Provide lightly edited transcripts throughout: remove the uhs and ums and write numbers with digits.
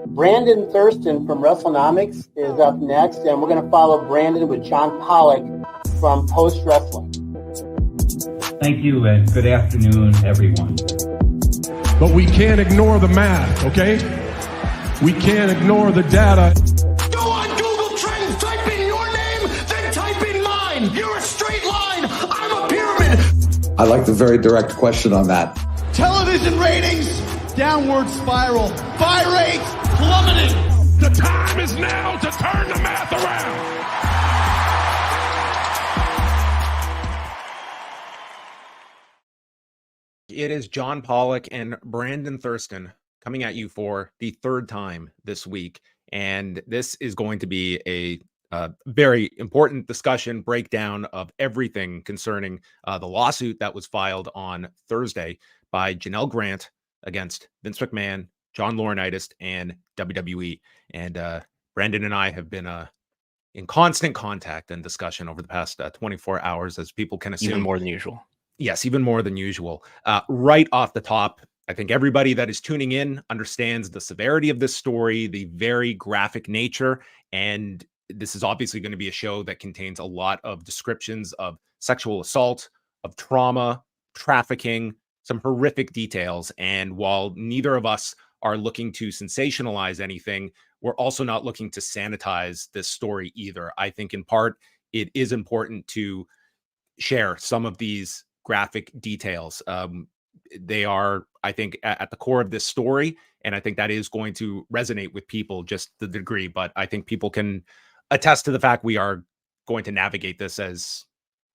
Brandon Thurston from Wrestlenomics is up next, and we're going to follow Brandon with John Pollock from Post Wrestling. Thank you, and good afternoon, everyone. But we can't ignore the math, okay? We can't ignore the data. Go on Google Trends, type in your name, then type in mine. You're a straight line. I'm a pyramid. I like the very direct question on that. Television ratings, downward spiral. Buy rate, plummeting. The time is now to turn the math around. It is John Pollock and Brandon Thurston coming at you for the third time this week. And this is going to be a very important discussion, breakdown of everything concerning the lawsuit that was filed on Thursday by Janel Grant against Vince McMahon, John Laurinaitis, and WWE. And Brandon and I have been in constant contact and discussion over the past 24 hours, as people can assume. Even more than usual. Yes, even more than usual. Right off the top, I think everybody that is tuning in understands the severity of this story, the very graphic nature, and this is obviously going to be a show that contains a lot of descriptions of sexual assault, of trauma, trafficking, some horrific details. And while neither of us are looking to sensationalize anything, we're also not looking to sanitize this story either. I think in part, it is important to share some of these graphic details. They are, I think, at the core of this story, and I think that is going to resonate with people, just the degree. But I think people can attest to the fact we are going to navigate this as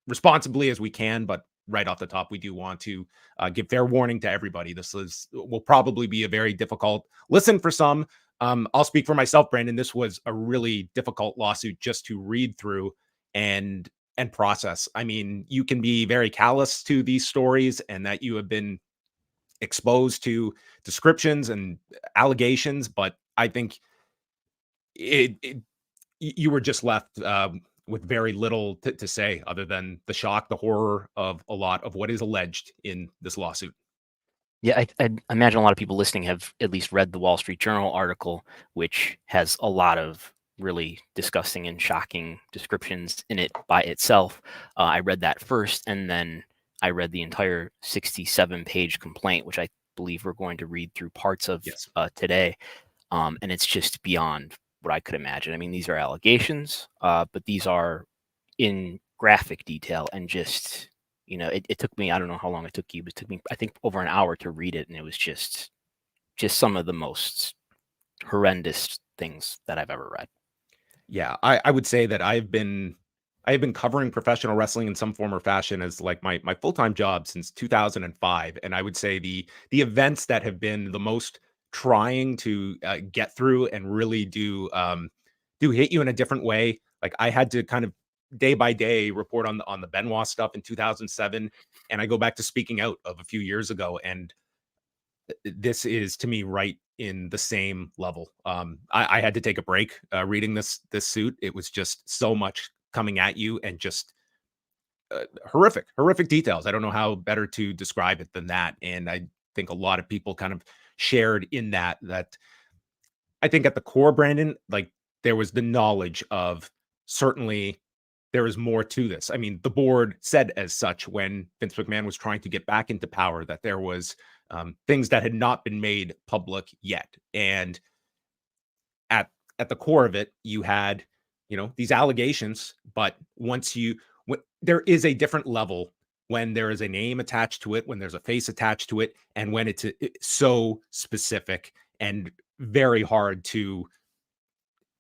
responsibly as we can. But right off the top, we do want to give fair warning to everybody. This will probably be a very difficult listen for some. I'll speak for myself, Brandon. This was a really difficult lawsuit just to read through and process. I mean, you can be very callous to these stories and that you have been exposed to descriptions and allegations, but I think you were just left with very little to say other than the shock, the horror of a lot of what is alleged in this lawsuit. Yeah, I imagine a lot of people listening have at least read the Wall Street Journal article, which has a lot of really disgusting and shocking descriptions in it by itself. I read that first, and then I read the entire 67-page complaint, which I believe we're going to read through parts of today. And it's just beyond what I could imagine. I mean, these are allegations, but these are in graphic detail, and just, you know, it took me, I don't know how long it took you, but it took me, I think, over an hour to read it. And it was just some of the most horrendous things that I've ever read. Yeah, I would say that I have been covering professional wrestling in some form or fashion as like my full-time job since 2005. And I would say the events that have been the most trying to get through and really do hit you in a different way. Like, I had to kind of day by day report on the Benoit stuff in 2007. And I go back to Speaking Out of a few years ago. And this is, to me, right in the same level. I had to take a break reading this suit. It was just so much coming at you, and just horrific details. I don't know how better to describe it than that. And I think a lot of people kind of shared in that I think at the core, Brandon, like, there was the knowledge of, certainly there is more to this. I mean, the board said as such when Vince McMahon was trying to get back into power that there was things that had not been made public yet. And at the core of it, you had, you know, these allegations, but there is a different level when there is a name attached to it, when there's a face attached to it, and when it's so specific and very hard to,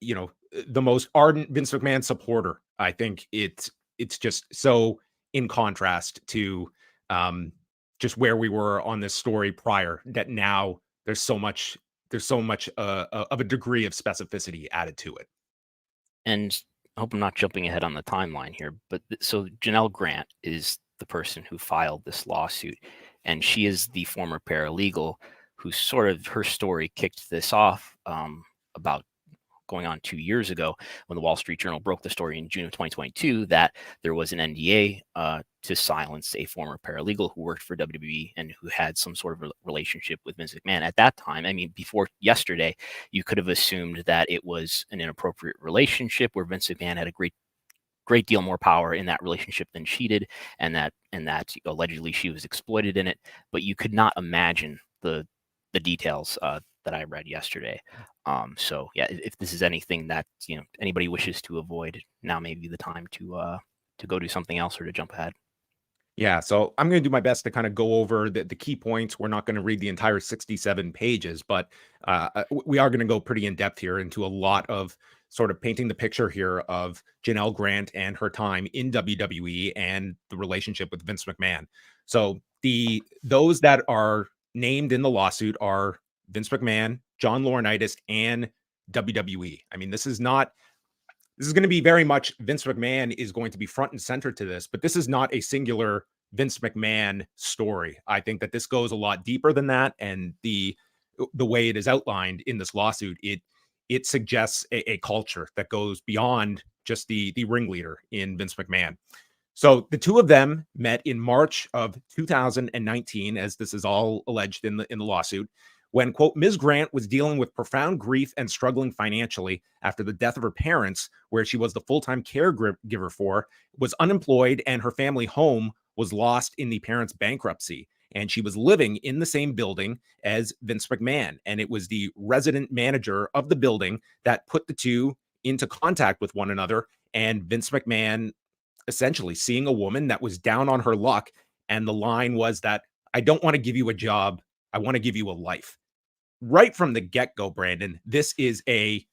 you know, the most ardent Vince McMahon supporter. I think it's just so in contrast to just where we were on this story prior, that now there's so much of a degree of specificity added to it. And I hope I'm not jumping ahead on the timeline here, but so Janel Grant is the person who filed this lawsuit, and she is the former paralegal who sort of, her story kicked this off about going on 2 years ago when the Wall Street Journal broke the story in June of 2022 that there was an NDA to silence a former paralegal who worked for WWE and who had some sort of relationship with Vince McMahon. At that time, I mean, before yesterday, you could have assumed that it was an inappropriate relationship where Vince McMahon had a great deal more power in that relationship than she did, and that allegedly she was exploited in it. But you could not imagine the details that I read yesterday. So yeah, if this is anything that anybody wishes to avoid, now may be the time to go do something else or to jump ahead. Yeah, so I'm going to do my best to kind of go over the key points. We're not going to read the entire 67 pages, but we are going to go pretty in depth here into a lot of sort of painting the picture here of Janel Grant and her time in WWE and the relationship with Vince McMahon. So those that are named in the lawsuit are Vince McMahon, John Laurinaitis, and WWE. I mean, this is going to be very much Vince McMahon is going to be front and center to this, but this is not a singular Vince McMahon story. I think that this goes a lot deeper than that. And the way it is outlined in this lawsuit, it suggests a culture that goes beyond just the ringleader in Vince McMahon. So the two of them met in March of 2019, as this is all alleged in the lawsuit, when, quote, Ms. Grant was dealing with profound grief and struggling financially after the death of her parents, where she was the full-time caregiver for, was unemployed, and her family home was lost in the parents' bankruptcy. And she was living in the same building as Vince McMahon. And it was the resident manager of the building that put the two into contact with one another. And Vince McMahon essentially seeing a woman that was down on her luck. And the line was that, I don't want to give you a job. I want to give you a life. Right from the get-go, Brandon, this is a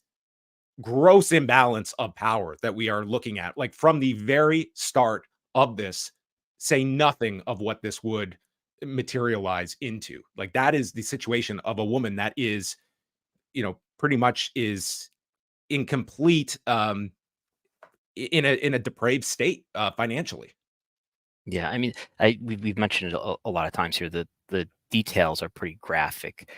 gross imbalance of power that we are looking at. Like from the very start of this, say nothing of what this would materialize into. Like that is the situation of a woman that is, pretty much is in complete, in a depraved state financially. Yeah, I mean, we've mentioned it a lot of times here. The details are pretty graphic.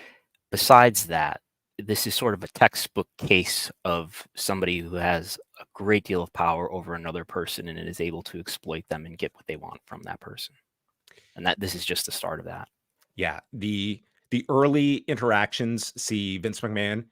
Besides that, this is sort of a textbook case of somebody who has a great deal of power over another person and is able to exploit them and get what they want from that person. And that this is just the start of that. Yeah, the early interactions see Vince McMahon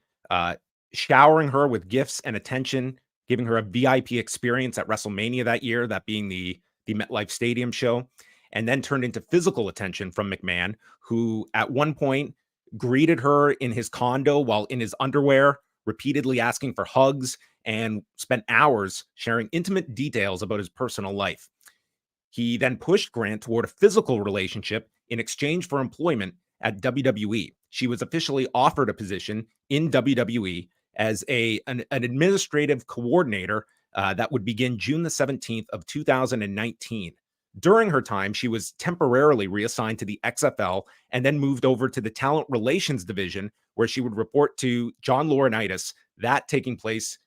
showering her with gifts and attention, giving her a VIP experience at WrestleMania that year, that being the MetLife Stadium show, and then turned into physical attention from McMahon, who at one point greeted her in his condo while in his underwear, repeatedly asking for hugs, and spent hours sharing intimate details about his personal life. He then pushed Grant toward a physical relationship in exchange for employment at WWE. She was officially offered a position in WWE as an administrative coordinator that would begin June the 17th of 2019. During her time, she was temporarily reassigned to the XFL and then moved over to the Talent Relations Division, where she would report to John Laurinaitis, that taking place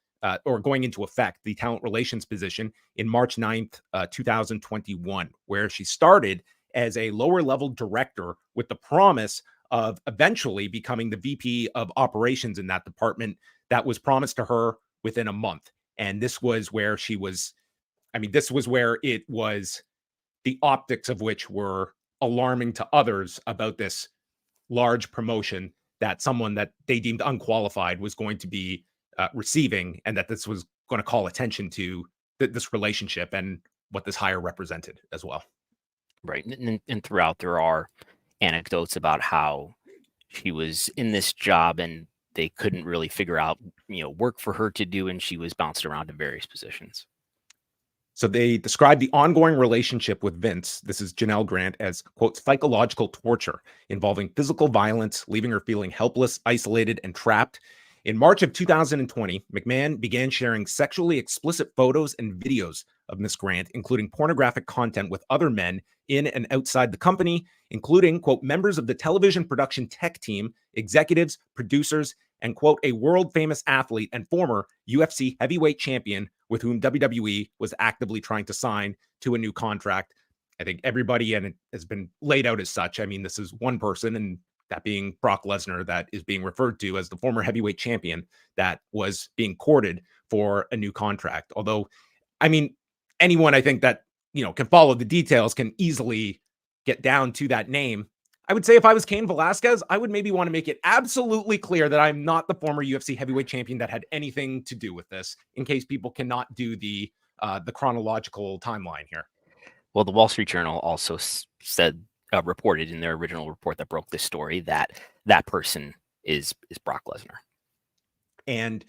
or going into effect, the Talent Relations position in March 9th, 2021, where she started as a lower level director with the promise of eventually becoming the VP of operations in that department that was promised to her within a month. And this was where this was where it was, the optics of which were alarming to others about this large promotion that someone that they deemed unqualified was going to be receiving, and that this was going to call attention to this relationship and what this hire represented as well. Right. And throughout, there are anecdotes about how she was in this job and they couldn't really figure out, work for her to do, and she was bounced around to various positions. So they described the ongoing relationship with Vince, this is Janel Grant, as, quote, psychological torture involving physical violence, leaving her feeling helpless, isolated, and trapped. In March of 2020, McMahon began sharing sexually explicit photos and videos of Miss Grant, including pornographic content with other men in and outside the company, including, quote, members of the television production tech team, executives, producers, and, quote, a world-famous athlete and former UFC heavyweight champion with whom WWE was actively trying to sign to a new contract. I think everybody, and it has been laid out as such. I mean, this is one person, and that being Brock Lesnar, that is being referred to as the former heavyweight champion that was being courted for a new contract. Although, I mean, anyone I think that, can follow the details can easily get down to that name. I would say if I was Cain Velasquez, I would maybe want to make it absolutely clear that I'm not the former UFC heavyweight champion that had anything to do with this, in case people cannot do the chronological timeline here. Well, the Wall Street Journal also reported in their original report that broke this story that that person is Brock Lesnar. And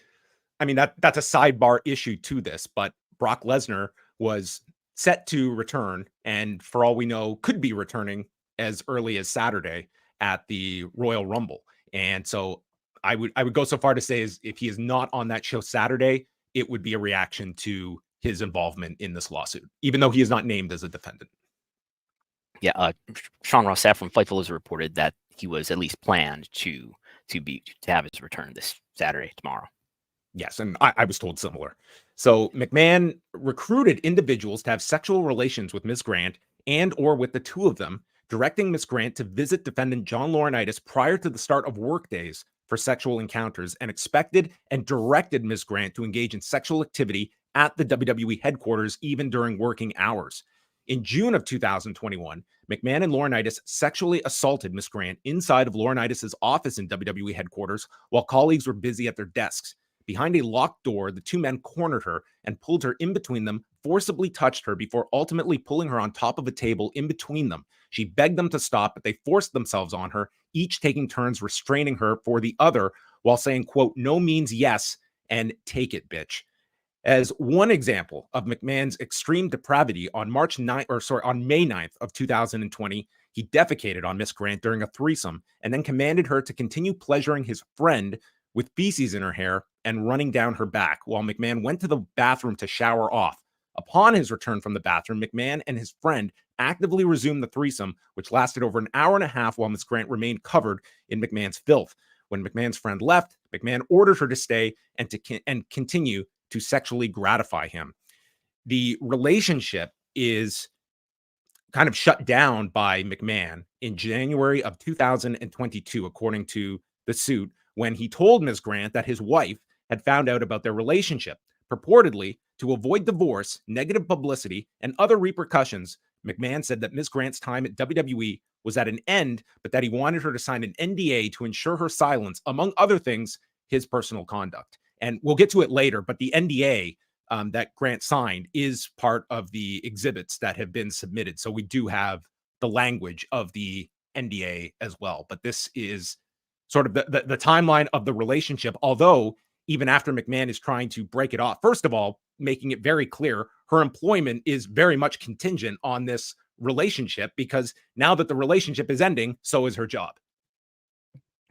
I mean, that's a sidebar issue to this, but Brock Lesnar was set to return, and for all we know, could be returning as early as Saturday at the Royal Rumble. And so I would go so far to say is if he is not on that show Saturday, it would be a reaction to his involvement in this lawsuit, even though he is not named as a defendant. Yeah, Sean Ross Sapp from Fightful has reported that he was at least planned to have his return this Saturday, tomorrow. Yes, and I was told similar. So McMahon recruited individuals to have sexual relations with Ms. Grant and or with the two of them, directing Ms. Grant to visit defendant John Laurinaitis prior to the start of work days for sexual encounters, and expected and directed Ms. Grant to engage in sexual activity at the WWE headquarters even during working hours. In June of 2021, McMahon and Laurinaitis sexually assaulted Ms. Grant inside of Laurinaitis' office in WWE headquarters while colleagues were busy at their desks. Behind a locked door, the two men cornered her and pulled her in between them, forcibly touched her before ultimately pulling her on top of a table in between them. She begged them to stop, but they forced themselves on her, each taking turns restraining her for the other while saying, quote, "No means yes," and "Take it, bitch." As one example of McMahon's extreme depravity, on May 9th of 2020, he defecated on Miss Grant during a threesome and then commanded her to continue pleasuring his friend with feces in her hair and running down her back while McMahon went to the bathroom to shower off. Upon his return from the bathroom, McMahon and his friend actively resumed the threesome, which lasted over an hour and a half while Miss Grant remained covered in McMahon's filth. When McMahon's friend left, McMahon ordered her to stay and continue to sexually gratify him. The relationship is kind of shut down by McMahon in January of 2022, according to the suit, when he told Ms. Grant that his wife had found out about their relationship. Purportedly, to avoid divorce, negative publicity, and other repercussions, McMahon said that Ms. Grant's time at WWE was at an end, but that he wanted her to sign an NDA to ensure her silence, among other things, his personal conduct. And we'll get to it later, but the NDA that Grant signed is part of the exhibits that have been submitted. So we do have the language of the NDA as well. But this is sort of the timeline of the relationship, although even after McMahon is trying to break it off, first of all, making it very clear her employment is very much contingent on this relationship, because now that the relationship is ending, so is her job.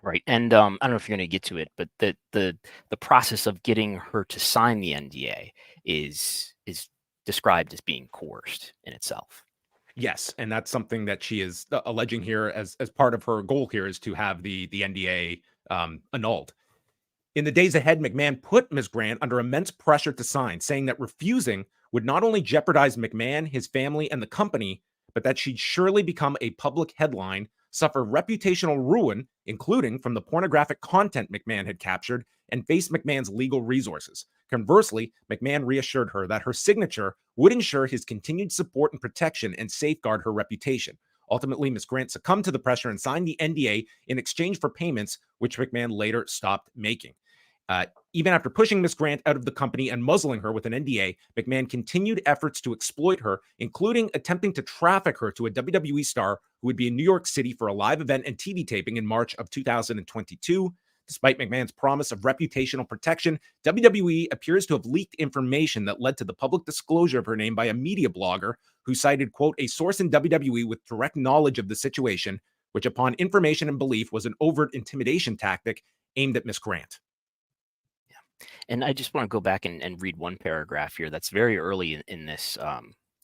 Right. And I don't know if you're going to get to it, but the process of getting her to sign the NDA is described as being coerced in itself. Yes, and that's something that she is alleging here as part of her goal here is to have the NDA annulled. In the days ahead, McMahon put Ms. Grant under immense pressure to sign, saying that refusing would not only jeopardize McMahon, his family, and the company, but that she'd surely become a public headline, suffer reputational ruin, including from the pornographic content McMahon had captured, and face McMahon's legal resources. Conversely, McMahon reassured her that her signature would ensure his continued support and protection and safeguard her reputation. Ultimately, Ms. Grant succumbed to the pressure and signed the NDA in exchange for payments, which McMahon later stopped making. Even after pushing Ms. Grant out of the company and muzzling her with an NDA, McMahon continued efforts to exploit her, including attempting to traffic her to a WWE star who would be in New York City for a live event and TV taping in March of 2022. Despite McMahon's promise of reputational protection, WWE appears to have leaked information that led to the public disclosure of her name by a media blogger who cited, quote, a source in WWE with direct knowledge of the situation, which upon information and belief was an overt intimidation tactic aimed at Ms. Grant. And I just want to go back and read one paragraph here that's very early in this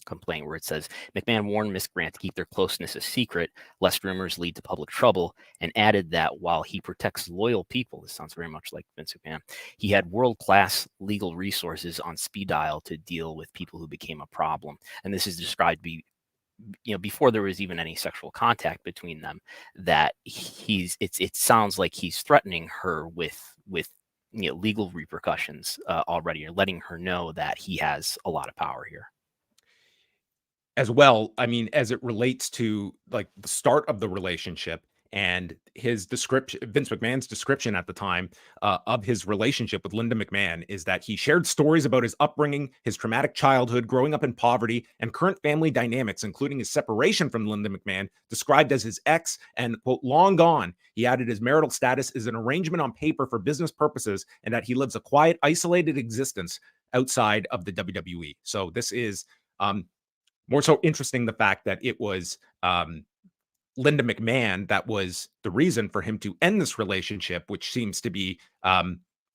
complaint, where it says, McMahon warned Ms. Grant to keep their closeness a secret, lest rumors lead to public trouble, and added that while he protects loyal people, this sounds very much like Vince McMahon, he had world-class legal resources on speed dial to deal with people who became a problem. And this is described to be before there was even any sexual contact between them, that it sounds like he's threatening her with legal repercussions already, or letting her know that he has a lot of power here. As well, I mean, as it relates to like the start of the relationship and his description, Vince McMahon's description at the time of his relationship with Linda McMahon is that he shared stories about his upbringing, his traumatic childhood, growing up in poverty, and current family dynamics, including his separation from Linda McMahon, described as his ex and, quote, long gone. He added his marital status is an arrangement on paper for business purposes, and that he lives a quiet, isolated existence outside of the WWE. So this is more so interesting, the fact that it was Linda McMahon that was the reason for him to end this relationship, which seems to be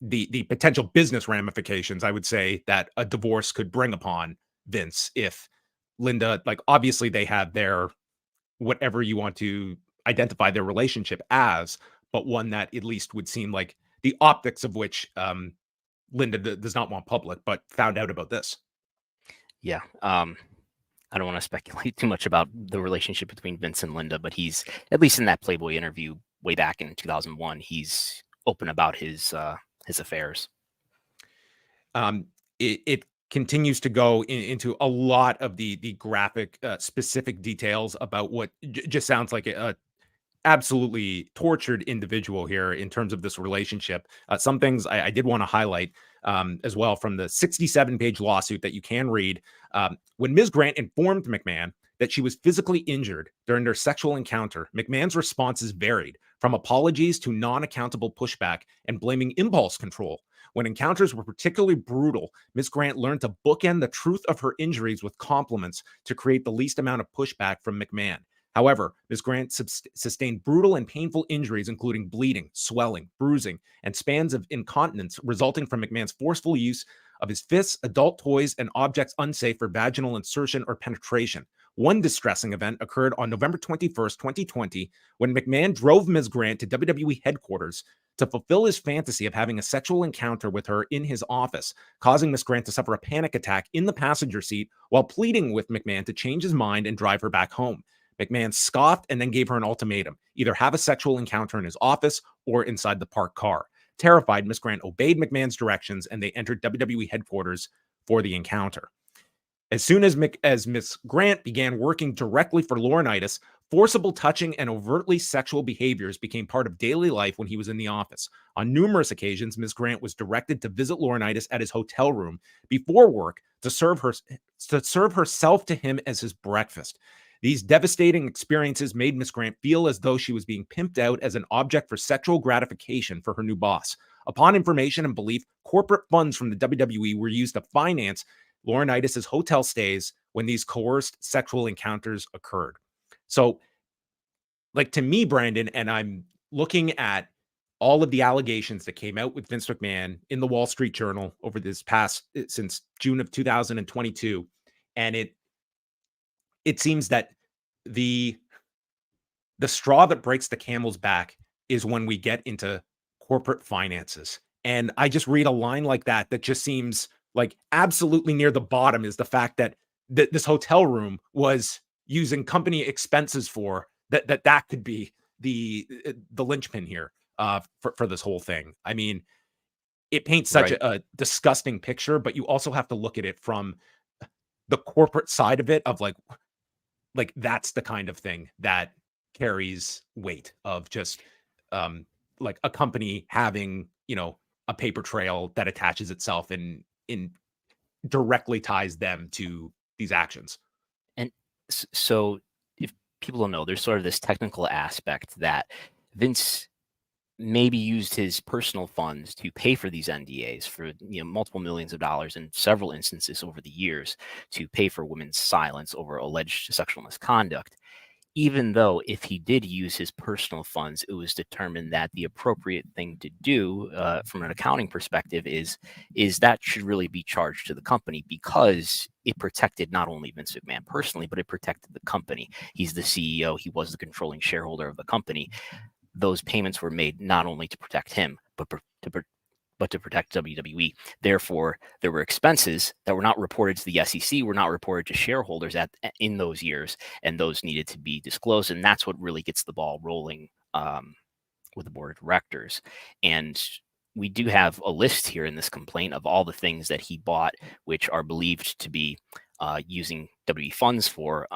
the potential business ramifications, I would say, that a divorce could bring upon Vince if Linda, like, obviously they have their, whatever you want to identify their relationship as, but one that at least would seem like the optics of which Linda does not want public, but found out about this. Yeah. I don't want to speculate too much about the relationship between Vince and Linda, but he's, at least in that Playboy interview way back in 2001, he's open about his affairs. It continues to go into a lot of the graphic, specific details about what just sounds like a absolutely tortured individual here in terms of this relationship. Some things I did want to highlight as well from the 67-page lawsuit that you can read. When Ms. Grant informed McMahon that she was physically injured during their sexual encounter, McMahon's responses varied from apologies to non-accountable pushback and blaming impulse control. When encounters were particularly brutal, Ms. Grant learned to bookend the truth of her injuries with compliments to create the least amount of pushback from McMahon. However, Ms. Grant sustained brutal and painful injuries, including bleeding, swelling, bruising, and spans of incontinence resulting from McMahon's forceful use of his fists, adult toys, and objects unsafe for vaginal insertion or penetration. One distressing event occurred on November 21st, 2020, when McMahon drove Ms. Grant to WWE headquarters to fulfill his fantasy of having a sexual encounter with her in his office, causing Ms. Grant to suffer a panic attack in the passenger seat while pleading with McMahon to change his mind and drive her back home. McMahon scoffed and then gave her an ultimatum: either have a sexual encounter in his office or inside the parked car. Terrified, Ms. Grant obeyed McMahon's directions and they entered WWE headquarters for the encounter. As soon as Ms. Grant began working directly for Laurinaitis, forcible touching and overtly sexual behaviors became part of daily life when he was in the office. On numerous occasions, Ms. Grant was directed to visit Laurinaitis at his hotel room before work to serve herself to him as his breakfast. These devastating experiences made Ms. Grant feel as though she was being pimped out as an object for sexual gratification for her new boss. Upon information and belief, corporate funds from the WWE were used to finance Laurinaitis' hotel stays when these coerced sexual encounters occurred. So, like, to me, Brandon, and I'm looking at all of the allegations that came out with Vince McMahon in the Wall Street Journal over this past, since June of 2022, and it seems that the straw that breaks the camel's back is when we get into corporate finances. And I just read a line like that just seems like absolutely near the bottom, is the fact that this hotel room was using company expenses for that could be the linchpin here for this whole thing. I mean, it paints such a disgusting picture, but you also have to look at it from the corporate side of it, of like that's the kind of thing that carries weight, of just like a company having, a paper trail that attaches itself and directly ties them to these actions. And so, if people don't know, there's sort of this technical aspect that Vince maybe used his personal funds to pay for these NDAs for multiple millions of dollars in several instances over the years, to pay for women's silence over alleged sexual misconduct. Even though if he did use his personal funds, it was determined that the appropriate thing to do from an accounting perspective is that should really be charged to the company, because it protected not only Vince McMahon personally, but it protected the company. He's the CEO. He was the controlling shareholder of the company. Those payments were made not only to protect him, but to but to protect WWE. Therefore, there were expenses that were not reported to the SEC, were not reported to shareholders in those years, and those needed to be disclosed. And that's what really gets the ball rolling with the board of directors. And we do have a list here in this complaint of all the things that he bought, which are believed to be using WWE funds for.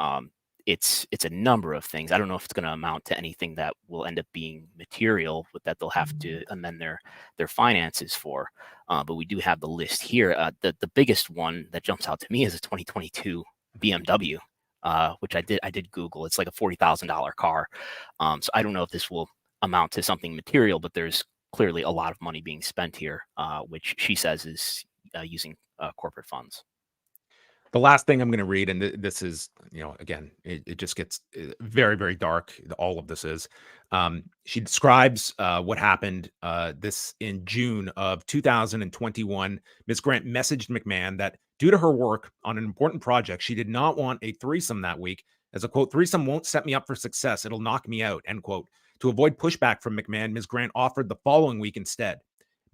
It's a number of things. I don't know if it's going to amount to anything that will end up being material, but that they'll have to amend their finances for. But we do have the list here. The biggest one that jumps out to me is a 2022 BMW, which I did Google. It's like a $40,000 car. So I don't know if this will amount to something material, but there's clearly a lot of money being spent here, which she says is using corporate funds. The last thing I'm going to read, and this is, again, it just gets very, very dark. All of this is. She describes what happened this in June of 2021. Ms. Grant messaged McMahon that due to her work on an important project, she did not want a threesome that week, as a quote, "threesome won't set me up for success. It'll knock me out," end quote. To avoid pushback from McMahon, Ms. Grant offered the following week instead.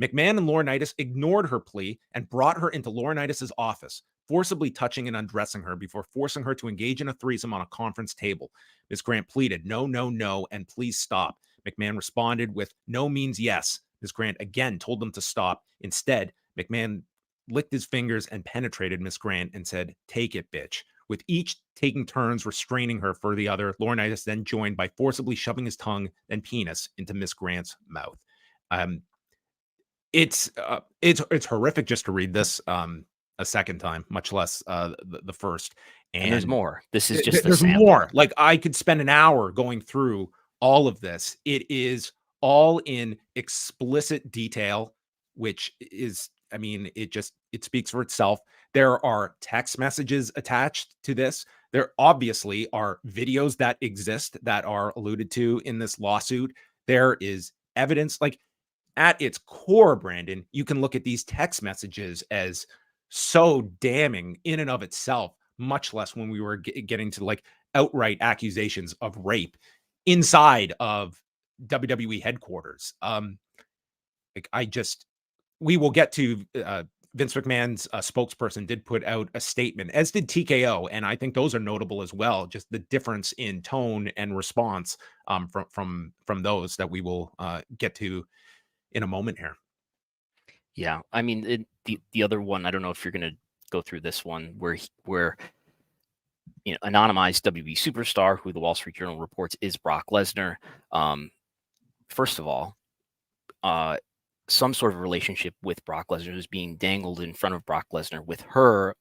McMahon and Laurinaitis ignored her plea and brought her into Laurinaitis' office, forcibly touching and undressing her before forcing her to engage in a threesome on a conference table. Ms. Grant pleaded, "No, no, no, and please stop." McMahon responded with, "No means yes." Ms. Grant again told them to stop. Instead, McMahon licked his fingers and penetrated Ms. Grant and said, "Take it, bitch." With each taking turns restraining her for the other, Laurinaitis then joined by forcibly shoving his tongue and penis into Ms. Grant's mouth. It's horrific just to read this a second time, much less the first. And there's more. This is just there's more. Like, I could spend an hour going through all of this. It is all in explicit detail, which is, I mean, it speaks for itself. There are text messages attached to this. There obviously are videos that exist that are alluded to in this lawsuit. There is evidence, like, at its core, Brandon, you can look at these text messages as so damning in and of itself, much less when we were getting to like outright accusations of rape inside of WWE headquarters. We will get to Vince McMahon's spokesperson did put out a statement, as did TKO, and I think those are notable as well. Just the difference in tone and response from those that we will get to in a moment here. Yeah, I mean, the other one, I don't know if you're going to go through this one, where anonymized WWE superstar, who the Wall Street Journal reports is Brock Lesnar. First of all, some sort of relationship with Brock Lesnar is being dangled in front of Brock Lesnar with her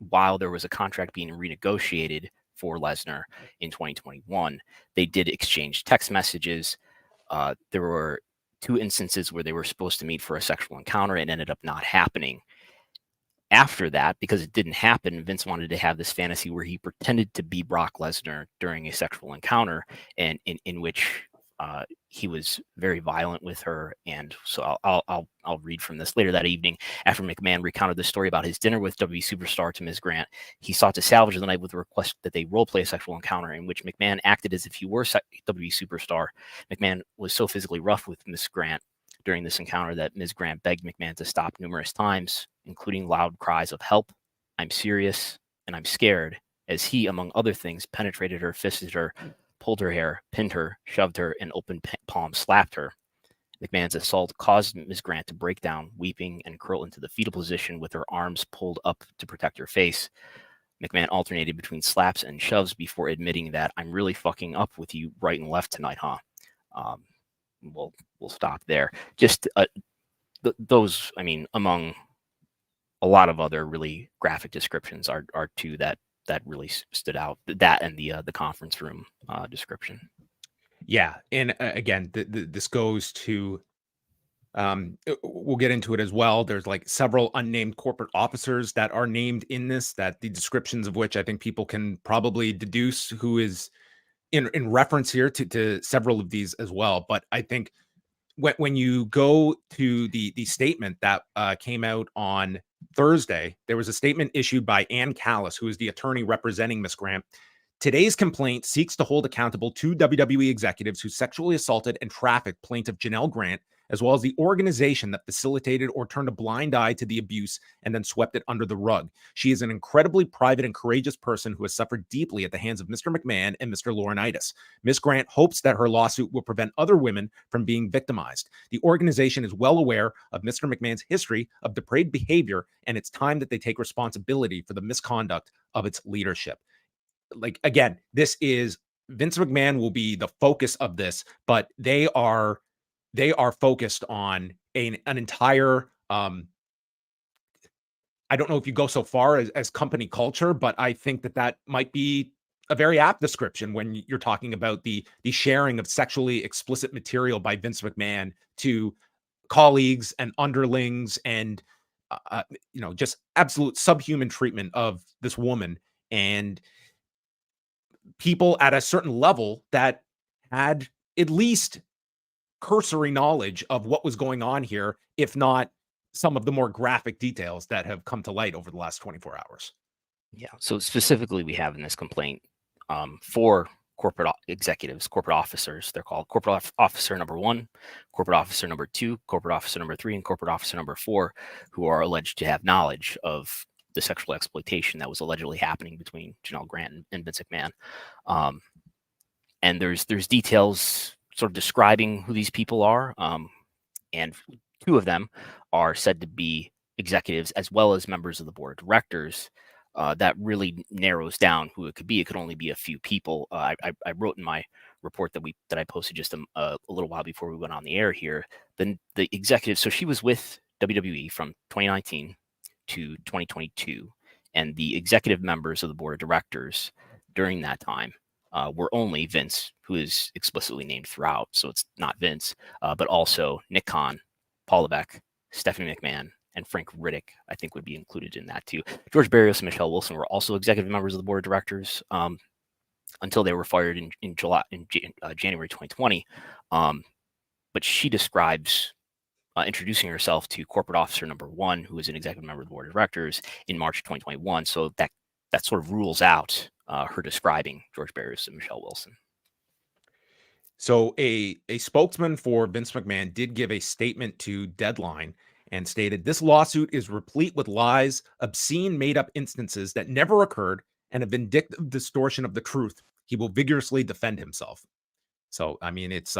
while there was a contract being renegotiated for Lesnar in 2021. They did exchange text messages. There were 2 instances where they were supposed to meet for a sexual encounter and ended up not happening. After that, because it didn't happen, Vince wanted to have this fantasy where he pretended to be Brock Lesnar during a sexual encounter, and in which he was very violent with her. And so I'll read from this. Later that evening, after McMahon recounted the story about his dinner with WWE superstar to Ms. Grant, he sought to salvage the night with a request that they role play a sexual encounter in which McMahon acted as if he were WWE superstar. McMahon was so physically rough with Ms. Grant during this encounter that Ms. Grant begged McMahon to stop numerous times, including loud cries of "Help, I'm serious, and I'm scared," as he, among other things, penetrated her, fisted her, pulled her hair, pinned her, shoved her, and open palm slapped her. McMahon's assault caused Ms. Grant to break down, weeping, and curl into the fetal position with her arms pulled up to protect her face. McMahon alternated between slaps and shoves before admitting that, "I'm really fucking up with you right and left tonight, huh?" We'll stop there. Just those, I mean, among a lot of other really graphic descriptions, are 2 that really stood out. That and the conference room description. Yeah, and again, this goes to we'll get into it as well. There's like several unnamed corporate officers that are named in this, that the descriptions of which I think people can probably deduce who is in reference here to several of these as well. But I think when you go to the statement that came out on Thursday, there was a statement issued by Ann Callis, who is the attorney representing Ms. Grant, Today's complaint seeks to hold accountable two WWE executives who sexually assaulted and trafficked plaintiff Janel Grant, as well as the organization that facilitated or turned a blind eye to the abuse and then swept it under the rug. She is an incredibly private and courageous person who has suffered deeply at the hands of Mr. McMahon and Mr. Laurinaitis. Ms. Grant hopes that her lawsuit will prevent other women from being victimized. The organization is well aware of Mr. McMahon's history of depraved behavior, and it's time that they take responsibility for the misconduct of its leadership. Like, again, this is Vince McMahon will be the focus of this, but they are focused on an entire I don't know if you go so far as company culture, but I think that might be a very apt description when you're talking about the sharing of sexually explicit material by Vince McMahon to colleagues and underlings, and just absolute subhuman treatment of this woman and people at a certain level that had at least cursory knowledge of what was going on here, if not some of the more graphic details that have come to light over the last 24 hours. Yeah. So specifically, we have in this complaint 4 corporate executives, corporate officers. They're called corporate officer number 1, corporate officer number 2, corporate officer number 3, and corporate officer number 4, who are alleged to have knowledge of the sexual exploitation that was allegedly happening between Janel Grant and Vince McMahon. And there's details sort of describing who these people are. And 2 of them are said to be executives as well as members of the board of directors. That really narrows down who it could be. It could only be a few people. I wrote in my report that I posted just a little while before we went on the air here. The executive, so she was with WWE from 2019 to 2022, and the executive members of the board of directors during that time were only Vince, who is explicitly named throughout, so it's not Vince, but also Nick Khan, Paul Levesque, Stephanie McMahon, and Frank Riddick, I think, would be included in that too. George Barrios and Michelle Wilson were also executive members of the board of directors until they were fired in January 2020. But she describes introducing herself to corporate officer number 1, who is an executive member of the board of directors, in March 2021. So that sort of rules out her describing George Barrios and Michelle Wilson. So a spokesman for Vince McMahon did give a statement to Deadline and stated, "This lawsuit is replete with lies, obscene made-up instances that never occurred, and a vindictive distortion of the truth. He will vigorously defend himself." So, I mean, it's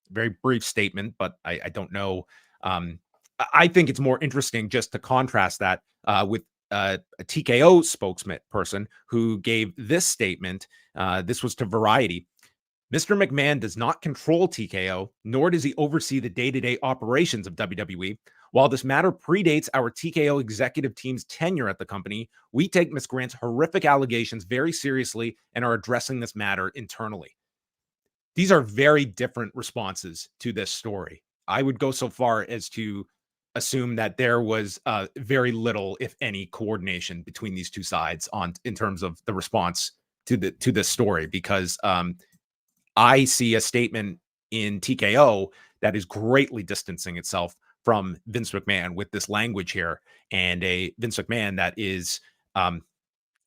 very brief statement, but I don't know. I think it's more interesting just to contrast that with a TKO spokesperson who gave this statement. This was to Variety. "Mr. McMahon does not control TKO, nor does he oversee the day-to-day operations of WWE. While this matter predates our TKO executive team's tenure at the company, we take Ms. Grant's horrific allegations very seriously and are addressing this matter internally." These are very different responses to this story. I would go so far as to assume that there was very little, if any, coordination between these two sides in terms of the response to this story, because I see a statement in TKO that is greatly distancing itself from Vince McMahon with this language here, and a Vince McMahon that is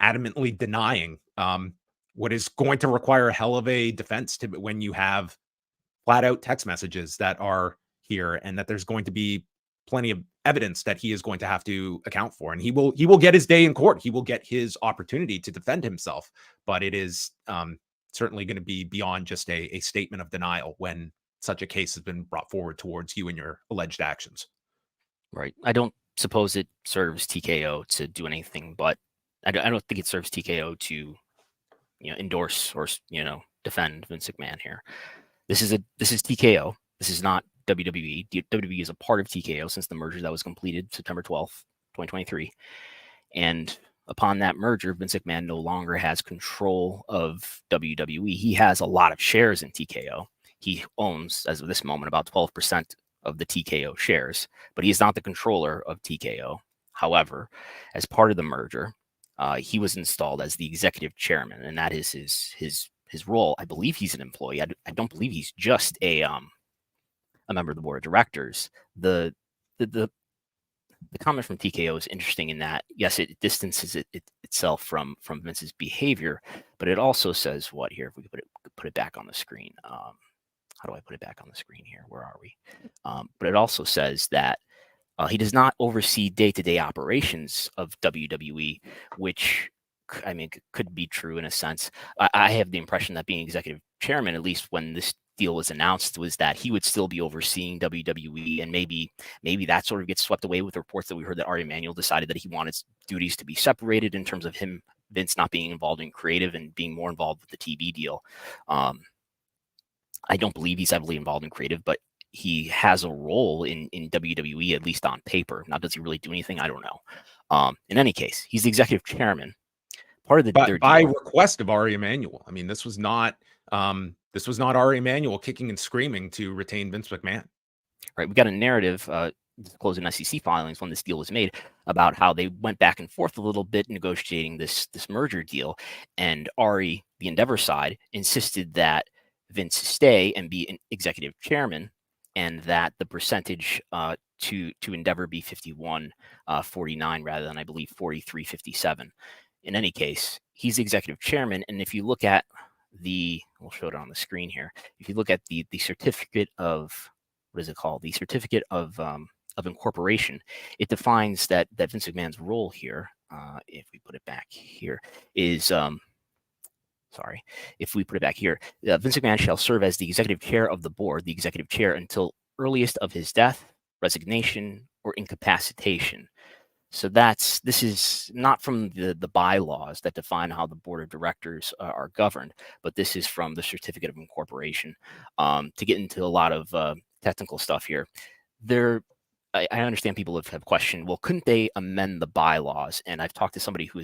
adamantly denying what is going to require a hell of a defense when you have flat out text messages that are here, and that there's going to be plenty of evidence that he is going to have to account for, and he will get his day in court. He will get his opportunity to defend himself, but it is certainly going to be beyond just a statement of denial when such a case has been brought forward towards you and your alleged actions. Right. I don't suppose it serves TKO to do anything, but I don't think it serves TKO to, endorse or, defend Vince McMahon here. This is TKO. This is not WWE. WWE is a part of TKO since the merger that was completed September 12th, 2023. And upon that merger, Vince McMahon no longer has control of WWE. He has a lot of shares in TKO. He owns, as of this moment, about 12% of the TKO shares, but he is not the controller of TKO. However, as part of the merger, he was installed as the executive chairman, and that is his role. I believe he's an employee. I don't believe he's just a member of the board of directors. The the comment from TKO is interesting in that, yes, it distances itself from Vince's behavior, but it also says what here? If we could put it back on the screen. How do I put it back on the screen here? Where are we? But it also says that he does not oversee day-to-day operations of WWE, which, I mean, could be true in a sense. I have the impression that being executive chairman, at least when this deal was announced, was that he would still be overseeing WWE, and maybe that sort of gets swept away with the reports that we heard that Ari Emanuel decided that he wanted duties to be separated in terms of Vince not being involved in creative and being more involved with the TV deal. I don't believe he's heavily involved in creative, but he has a role in WWE, at least on paper. Now, does he really do anything? I don't know. In any case, he's the executive chairman. Part of the by request of Ari Emanuel. I mean, this was not Ari Emanuel kicking and screaming to retain Vince McMahon. Right. We got a narrative disclosed in SEC filings when this deal was made about how they went back and forth a little bit negotiating this merger deal, and Ari, the Endeavor side, insisted that Vince stay and be an executive chairman, and that the percentage to Endeavor be 51-49 rather than, I believe, 43-57. In any case, he's the executive chairman, and if you look at we'll show it on the screen here. If you look at the certificate of, what is it called? The certificate of incorporation, it defines that Vince McMahon's role here, if we put it back here, is if we put it back here, Vince McMahon shall serve as the executive chair of the board, the executive chair until earliest of his death, resignation, or incapacitation. So this is not from the bylaws that define how the board of directors are governed, but this is from the certificate of incorporation. To get into a lot of technical stuff here, I understand people have questioned, well, couldn't they amend the bylaws? And I've talked to somebody who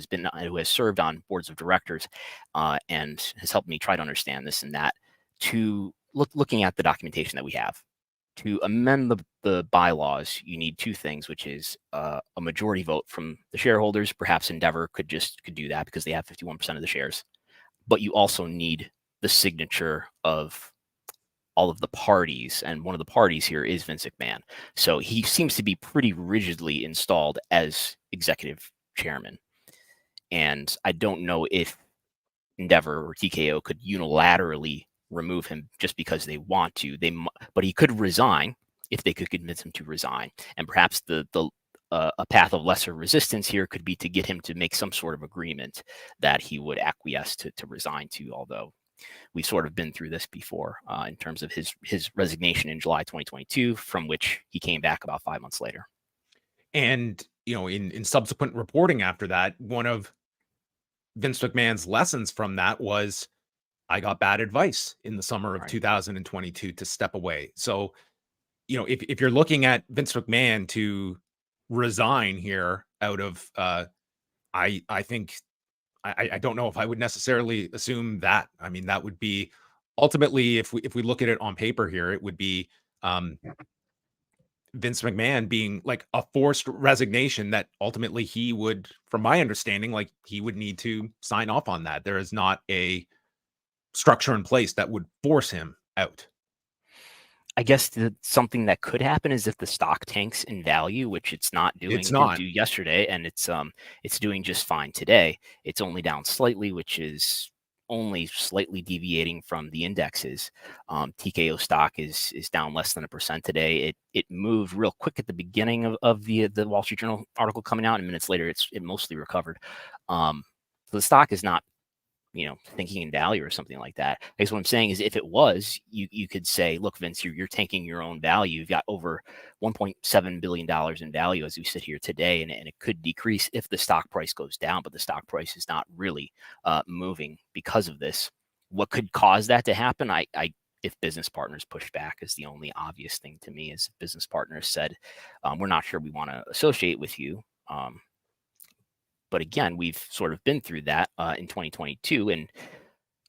has served on boards of directors and has helped me try to understand this and that. Looking at the documentation that we have, to amend the bylaws, you need two things, which is a majority vote from the shareholders. Perhaps Endeavor could do that because they have 51% of the shares. But you also need the signature of all of the parties, and one of the parties here is Vince McMahon. So he seems to be pretty rigidly installed as executive chairman. And I don't know if Endeavor or TKO could unilaterally remove him just because they want to. But he could resign if they could convince him to resign. And perhaps a path of lesser resistance here could be to get him to make some sort of agreement that he would acquiesce to resign to, although we've sort of been through this before in terms of his resignation in July 2022, from which he came back about 5 months later. And, in subsequent reporting after that, one of Vince McMahon's lessons from that was, I got bad advice in the summer of 2022 to step away. So, if you're looking at Vince McMahon to resign here out of, I think, I don't know if I would necessarily assume that. I mean, that would be ultimately, if we look at it on paper here, it would be Vince McMahon being like a forced resignation that ultimately he would, from my understanding, like he would need to sign off on that. There is not a structure in place that would force him out. I guess something that could happen is if the stock tanks in value, which it's not doing. It's not. It didn't do yesterday, and it's doing just fine today. It's only down slightly, which is only slightly deviating from the indexes. TKO stock is down less than 1% today. It moved real quick at the beginning of the Wall Street Journal article coming out, and minutes later it mostly recovered. So the stock is not thinking in value or something like that. I guess what I'm saying is, if it was, you could say, look, Vince, you're tanking your own value. You've got over $1.7 billion in value as we sit here today, and it could decrease if the stock price goes down, but the stock price is not really moving because of this. What could cause that to happen? If business partners push back is the only obvious thing to me. Is business partners said, we're not sure we want to associate with you. But again, we've sort of been through that in 2022, and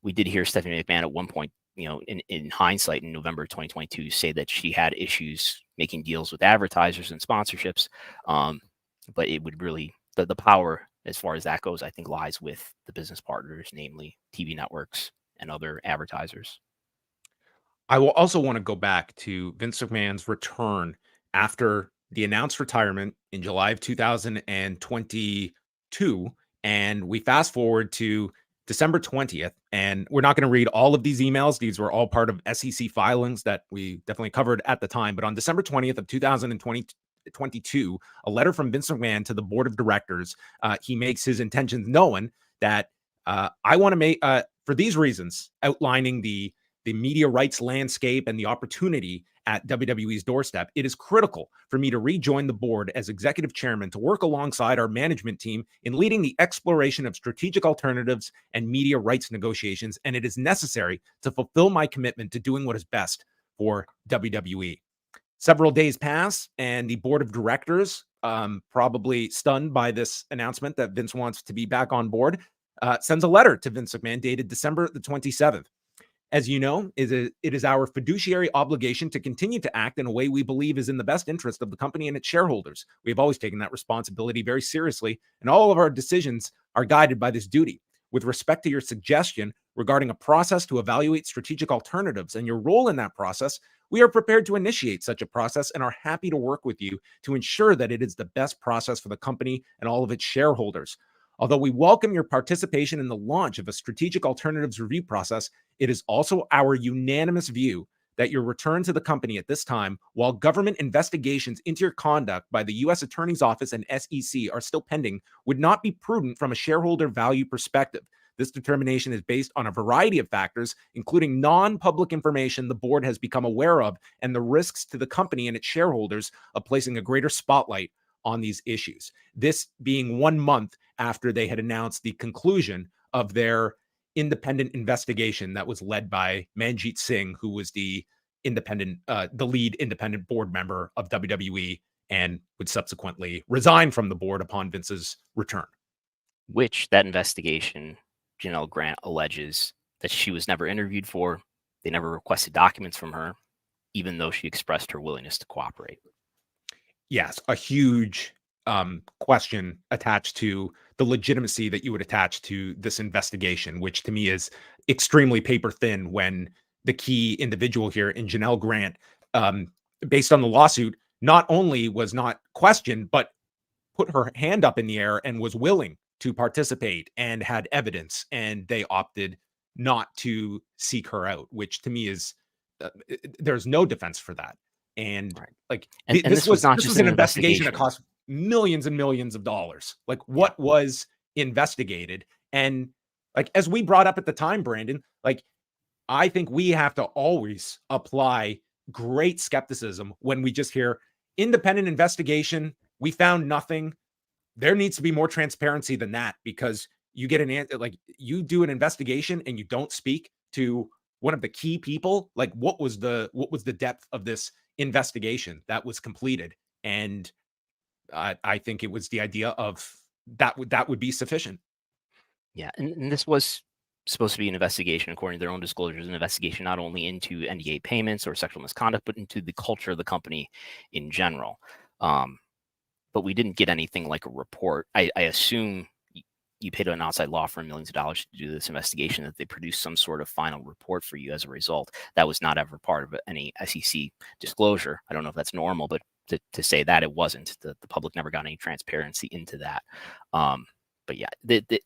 we did hear Stephanie McMahon at one point, in hindsight, in November 2022, say that she had issues making deals with advertisers and sponsorships. But it would really, the power as far as that goes, I think, lies with the business partners, namely TV networks and other advertisers. I will also want to go back to Vince McMahon's return after the announced retirement in July of 2022, and we fast forward to December 20th, and we're not going to read all of these emails. These were all part of SEC filings that we definitely covered at the time. But on December 20th of 2022, a letter from Vince McMahon to the board of directors, he makes his intentions known that I want to make, for these reasons, outlining the media rights landscape and the opportunity at WWE's doorstep, it is critical for me to rejoin the board as executive chairman to work alongside our management team in leading the exploration of strategic alternatives and media rights negotiations, and it is necessary to fulfill my commitment to doing what is best for WWE. Several days pass, and the board of directors, probably stunned by this announcement that Vince wants to be back on board, sends a letter to Vince McMahon dated December the 27th. As you know, it is our fiduciary obligation to continue to act in a way we believe is in the best interest of the company and its shareholders. We have always taken that responsibility very seriously, and all of our decisions are guided by this duty. With respect to your suggestion regarding a process to evaluate strategic alternatives and your role in that process, we are prepared to initiate such a process and are happy to work with you to ensure that it is the best process for the company and all of its shareholders. Although we welcome your participation in the launch of a strategic alternatives review process, it is also our unanimous view that your return to the company at this time, while government investigations into your conduct by the U.S. Attorney's Office and SEC are still pending, would not be prudent from a shareholder value perspective. This determination is based on a variety of factors, including non-public information the board has become aware of and the risks to the company and its shareholders of placing a greater spotlight on these issues. This being 1 month after they had announced the conclusion of their independent investigation that was led by Manjit Singh, who was the lead independent board member of WWE and would subsequently resign from the board upon Vince's return. Which that investigation, Janel Grant alleges that she was never interviewed for. They never requested documents from her, even though she expressed her willingness to cooperate. Yes, a huge question attached to the legitimacy that you would attach to this investigation, which to me is extremely paper thin when the key individual here in Janel Grant, based on the lawsuit, not only was not questioned, but put her hand up in the air and was willing to participate and had evidence, and they opted not to seek her out, which to me is, there's no defense for that. And Right. like, And this was an investigation that investigation. cost millions and millions of dollars. Like, what was investigated? And like, as we brought up at the time, Brandon, like, I think we have to always apply great skepticism when we just hear independent investigation. We found nothing. There needs to be more transparency than that, because you get you do an investigation and you don't speak to one of the key people. Like, what was the depth of this investigation that was completed? And I think it was the idea of that would be sufficient. Yeah, and this was supposed to be an investigation, according to their own disclosures, an investigation not only into NDA payments or sexual misconduct, but into the culture of the company in general. But we didn't get anything like a report. I assume you paid an outside law firm millions of dollars to do this investigation, that they produced some sort of final report for you as a result. That was not ever part of any SEC disclosure. I don't know if that's normal, but to say that it wasn't, the public never got any transparency into that. But yeah,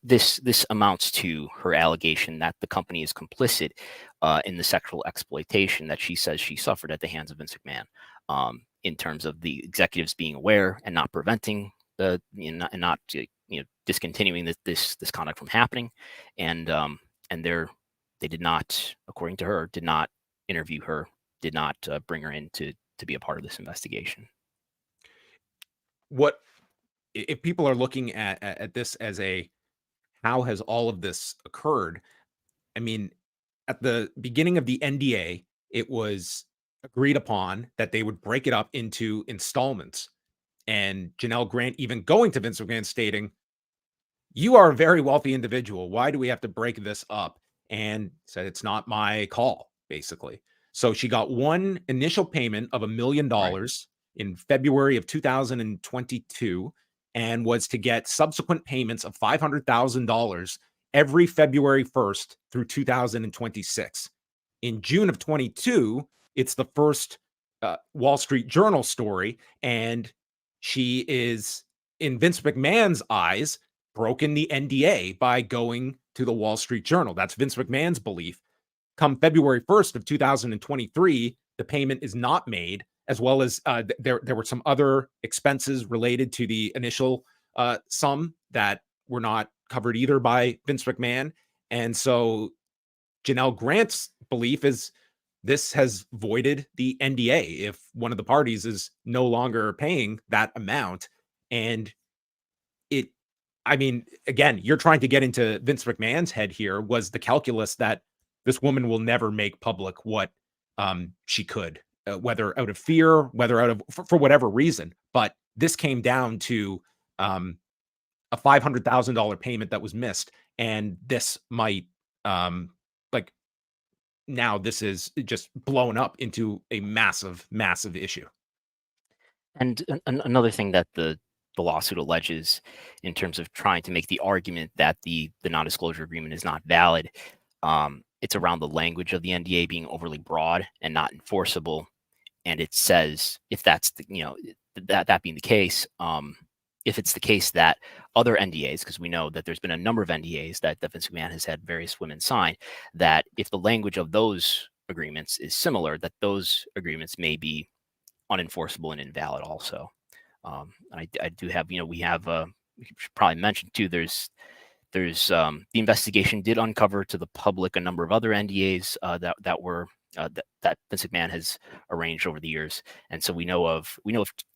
this amounts to her allegation that the company is complicit in the sexual exploitation that she says she suffered at the hands of Vince McMahon, in terms of the executives being aware and not preventing not discontinuing this conduct from happening, and they did not, according to her, did not interview her, did not bring her in to be a part of this investigation. What if people are looking at this as how has all of this occurred? I mean, at the beginning of the NDA, it was agreed upon that they would break it up into installments. And Janel Grant even going to Vince McMahon stating, "You are a very wealthy individual. Why do we have to break this up?" And said, "It's not my call," basically. So she got one initial payment of $1 million in February of 2022, and was to get subsequent payments of $500,000 every February 1st through 2026. In June of 22, it's the first Wall Street Journal story, and she is, in Vince McMahon's eyes, broken the NDA by going to the Wall Street Journal. That's Vince McMahon's belief. Come February 1st of 2023, the payment is not made, as well as there were some other expenses related to the initial sum that were not covered either by Vince McMahon. And so Janel Grant's belief is this has voided the NDA if one of the parties is no longer paying that amount. And I mean, again, you're trying to get into Vince McMahon's head here. Was the calculus that this woman will never make public what she could, whether out of fear, whether out of for whatever reason. But this came down to a $500,000 payment that was missed, and this might now this is just blown up into a massive, massive issue. And another thing that the lawsuit alleges, in terms of trying to make the argument that the non-disclosure agreement is not valid, it's around the language of the NDA being overly broad and not enforceable. And it says, if that's that being the case, if it's the case that other NDAs, because we know that there's been a number of NDAs that Vince McMahon has had various women sign, that if the language of those agreements is similar, that those agreements may be unenforceable and invalid also. I do have, we have, we should probably mention too, there's the investigation did uncover to the public a number of other NDAs that Vince McMahon has arranged over the years. And so we know of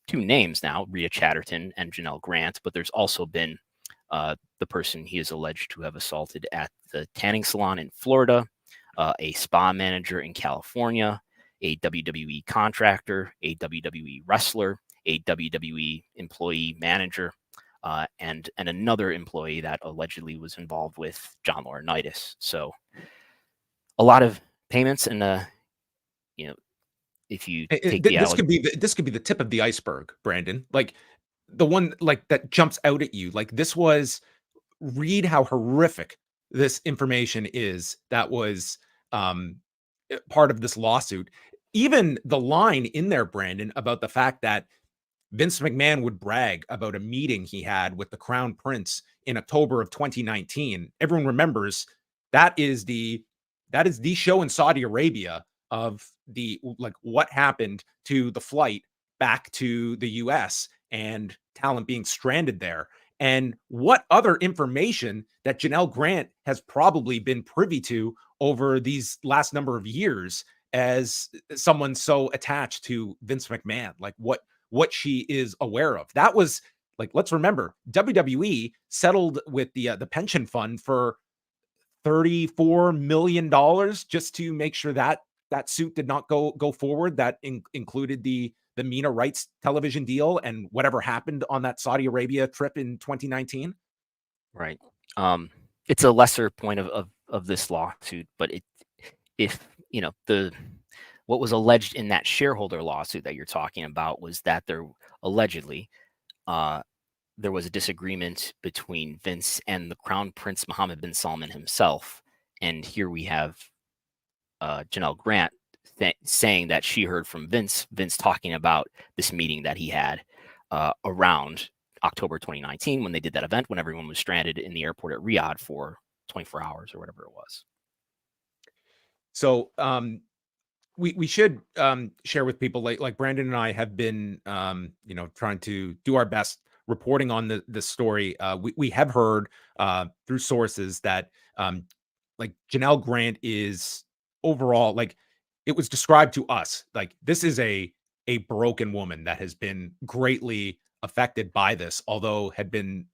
two names now, Rhea Chatterton and Janel Grant, but there's also been the person he is alleged to have assaulted at the tanning salon in Florida, a spa manager in California, a WWE contractor, a WWE wrestler, a WWE employee manager, and another employee that allegedly was involved with John Laurinaitis. So a lot of payments, and if you take this could be the tip of the iceberg, Brandon. Like the one that jumps out at you. Like this was, read how horrific this information is that was part of this lawsuit. Even the line in there, Brandon, about the fact that Vince McMahon would brag about a meeting he had with the Crown Prince in October of 2019. Everyone remembers that is the show in Saudi Arabia of what happened to the flight back to the US and talent being stranded there. And what other information that Janel Grant has probably been privy to over these last number of years as someone so attached to Vince McMahon, like what she is aware of. That was let's remember, WWE settled with the pension fund for $34 million just to make sure that suit did not go forward. That included the MENA rights television deal and whatever happened on that Saudi Arabia trip in 2019. Right. It's a lesser point of this lawsuit, but what was alleged in that shareholder lawsuit that you're talking about was that there allegedly there was a disagreement between Vince and the Crown Prince Mohammed bin Salman himself. And here we have Janel Grant saying that she heard from Vince talking about this meeting that he had around October 2019 when they did that event, when everyone was stranded in the airport at Riyadh for 24 hours or whatever it was. So we should share with people, like Brandon and I have been trying to do our best reporting on this story. We have heard through sources that Janel Grant is overall, it was described to us like this is a broken woman that has been greatly affected by this, although had been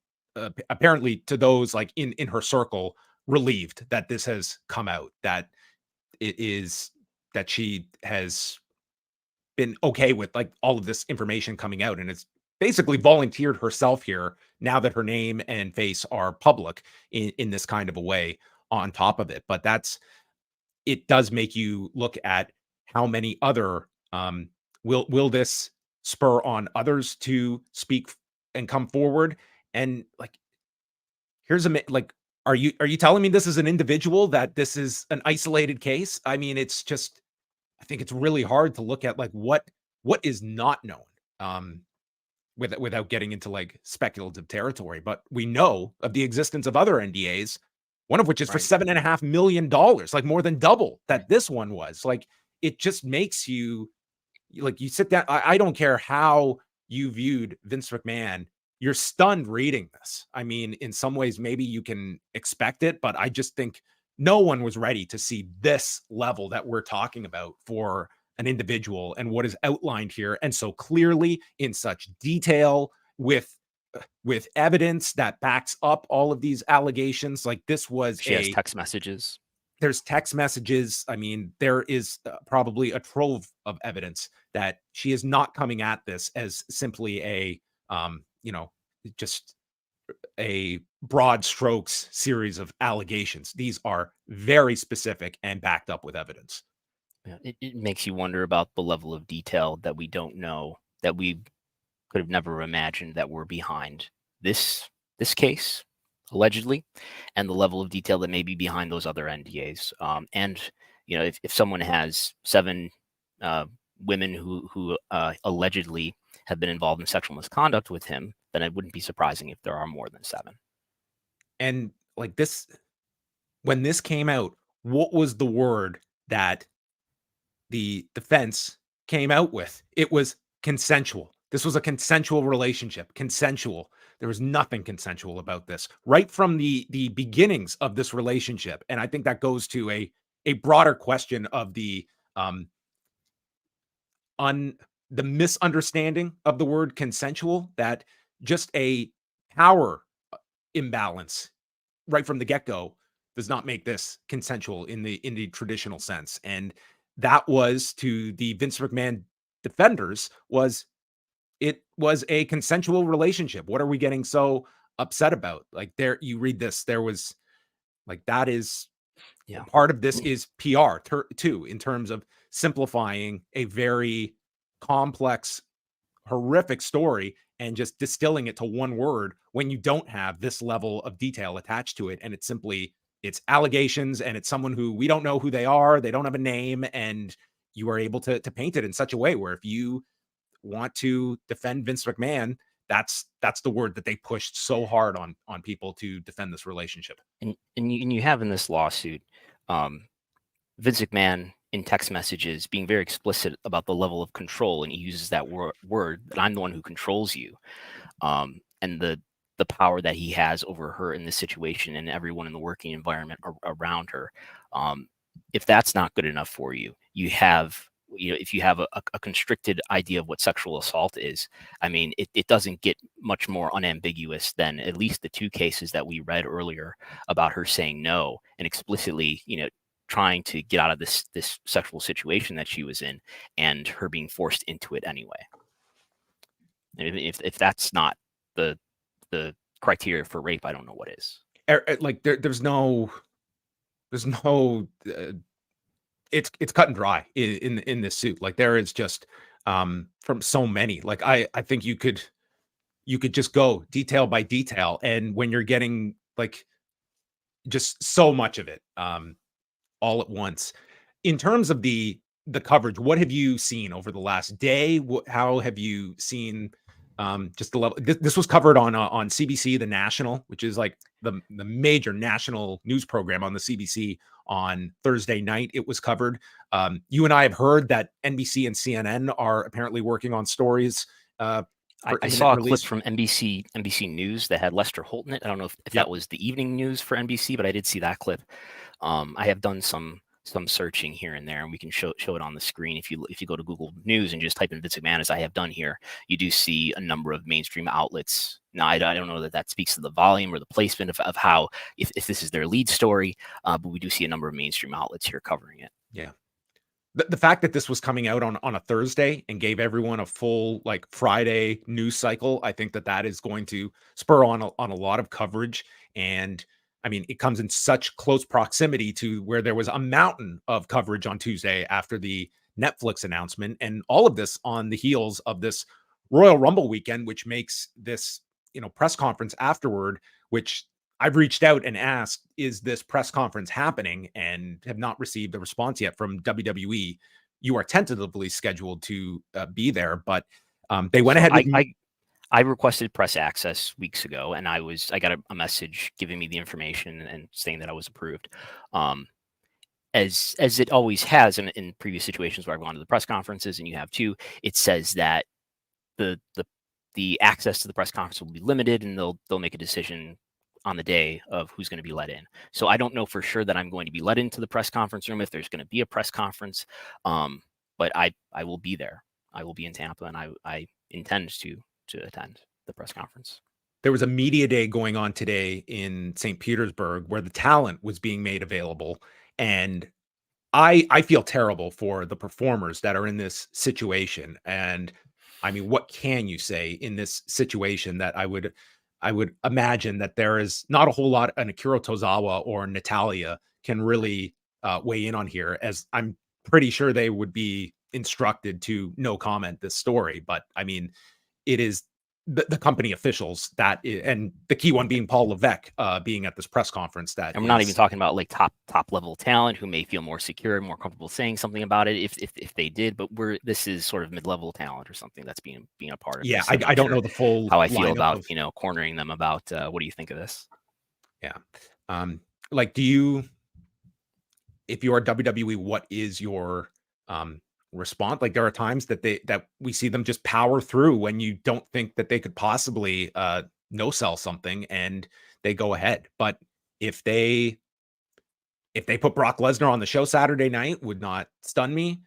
apparently to those in her circle relieved that this has come out, that it is that she has been okay with all of this information coming out, and it's basically volunteered herself here now that her name and face are public in this kind of a way on top of it. But it does make you look at how many other will this spur on others to speak and come forward. And here's are you telling me this is an individual, that this is an isolated case? I mean, it's just, I think it's really hard to look at what what is not known, without getting into like speculative territory, but we know of the existence of other NDAs, one of which is for $7.5 million, like more than double that this one was. Like, it just makes you, like, you sit down. I don't care how you viewed Vince McMahon, you're stunned reading this. I mean, in some ways, maybe you can expect it, but I just think no one was ready to see this level that we're talking about for an individual and what is outlined here, and so clearly in such detail with evidence that backs up all of these allegations. Like, this was She has text messages. There's text messages. I mean, there is probably a trove of evidence that she is not coming at this as simply a just a broad strokes series of allegations. These are very specific and backed up with evidence. Yeah, it makes you wonder about the level of detail that we don't know, that we could have never imagined that were behind this case, allegedly, and the level of detail that may be behind those other NDAs. And if someone has 7 women who allegedly have been involved in sexual misconduct with him, then it wouldn't be surprising if there are more than 7. And like this, when this came out, what was the word that the defense came out with? It was consensual. This was a consensual relationship. Consensual. There was nothing consensual about this right from the beginnings of this relationship. And I think that goes to a broader question of the misunderstanding of the word consensual, that just a power imbalance right from the get-go does not make this consensual in the traditional sense. And that was, to the Vince McMahon defenders, it was a consensual relationship. What are we getting so upset about? Like, there, you read this, there was like, that is, part of this is PR too, in terms of simplifying a very complex, horrific story and just distilling it to one word when you don't have this level of detail attached to it. And it's allegations, and it's someone who we don't know who they are. They don't have a name, and you are able to paint it in such a way where if you want to defend Vince McMahon, that's the word that they pushed so hard on people to defend this relationship. And you have in this lawsuit, Vince McMahon in text messages being very explicit about the level of control, and he uses that word that I'm the one who controls you, and the power that he has over her in this situation and everyone in the working environment around her. If that's not good enough for you, if you have a constricted idea of what sexual assault is, I mean, it doesn't get much more unambiguous than at least the 2 cases that we read earlier about her saying no and explicitly, trying to get out of this sexual situation that she was in, and her being forced into it anyway. And if that's not the criteria for rape, I don't know what is. Like, there's no it's cut and dry in this suit. Like, there is just from so many, like, I think you could just go detail by detail, and when you're getting like just so much of it all at once. In terms of the coverage, what have you seen over the last day? How have you seen just the level? This was covered on CBC, The National, which is like the major national news program on the CBC. On Thursday night, it was covered. You and I have heard that NBC and CNN are apparently working on stories. I saw a clip from NBC News that had Lester Holt in it. I don't know if that was the evening news for NBC, but I did see that clip. I have done some searching here and there, and we can show it on the screen. If you go to Google News and just type in Vince McMahon, as I have done here, you do see a number of mainstream outlets. Now, I don't know that speaks to the volume or the placement of how, if this is their lead story, but we do see a number of mainstream outlets here covering it. Yeah. The fact that this was coming out on a Thursday and gave everyone a full like Friday news cycle, I think that is going to spur on a lot of coverage. And I mean, it comes in such close proximity to where there was a mountain of coverage on Tuesday after the Netflix announcement, and all of this on the heels of this Royal Rumble weekend, which makes this, press conference afterward, which I've reached out and asked, is this press conference happening? And have not received a response yet from WWE. you are tentatively scheduled to be there, but they went ahead with I requested press access weeks ago, and I got a message giving me the information and saying that I was approved. As it always has in previous situations where I've gone to the press conferences, and you have too, it says that the access to the press conference will be limited, and they'll make a decision on the day of who's going to be let in. So I don't know for sure that I'm going to be let into the press conference room if there's going to be a press conference, but I will be there. I will be in Tampa, and I intend to attend the press conference. There was a media day going on today in St. Petersburg where the talent was being made available. And I feel terrible for the performers that are in this situation. And I mean, what can you say in this situation that I would imagine that there is not a whole lot an Akira Tozawa or Natalia can really weigh in on here, as I'm pretty sure they would be instructed to no comment this story. But I mean, it is the company officials and the key one being Paul Levesque being at this press conference. And we're not even talking about like top level talent who may feel more secure, more comfortable saying something about it if they did. But this is sort of mid-level talent or something that's being a part of. Yeah, this. I don't know the full how I feel about cornering them about what do you think of this? Yeah, like if you are WWE, what is your response? Like there are times that we see them just power through when you don't think that they could possibly no sell something, and they go ahead. But if they put Brock Lesnar on the show Saturday night, would not stun me.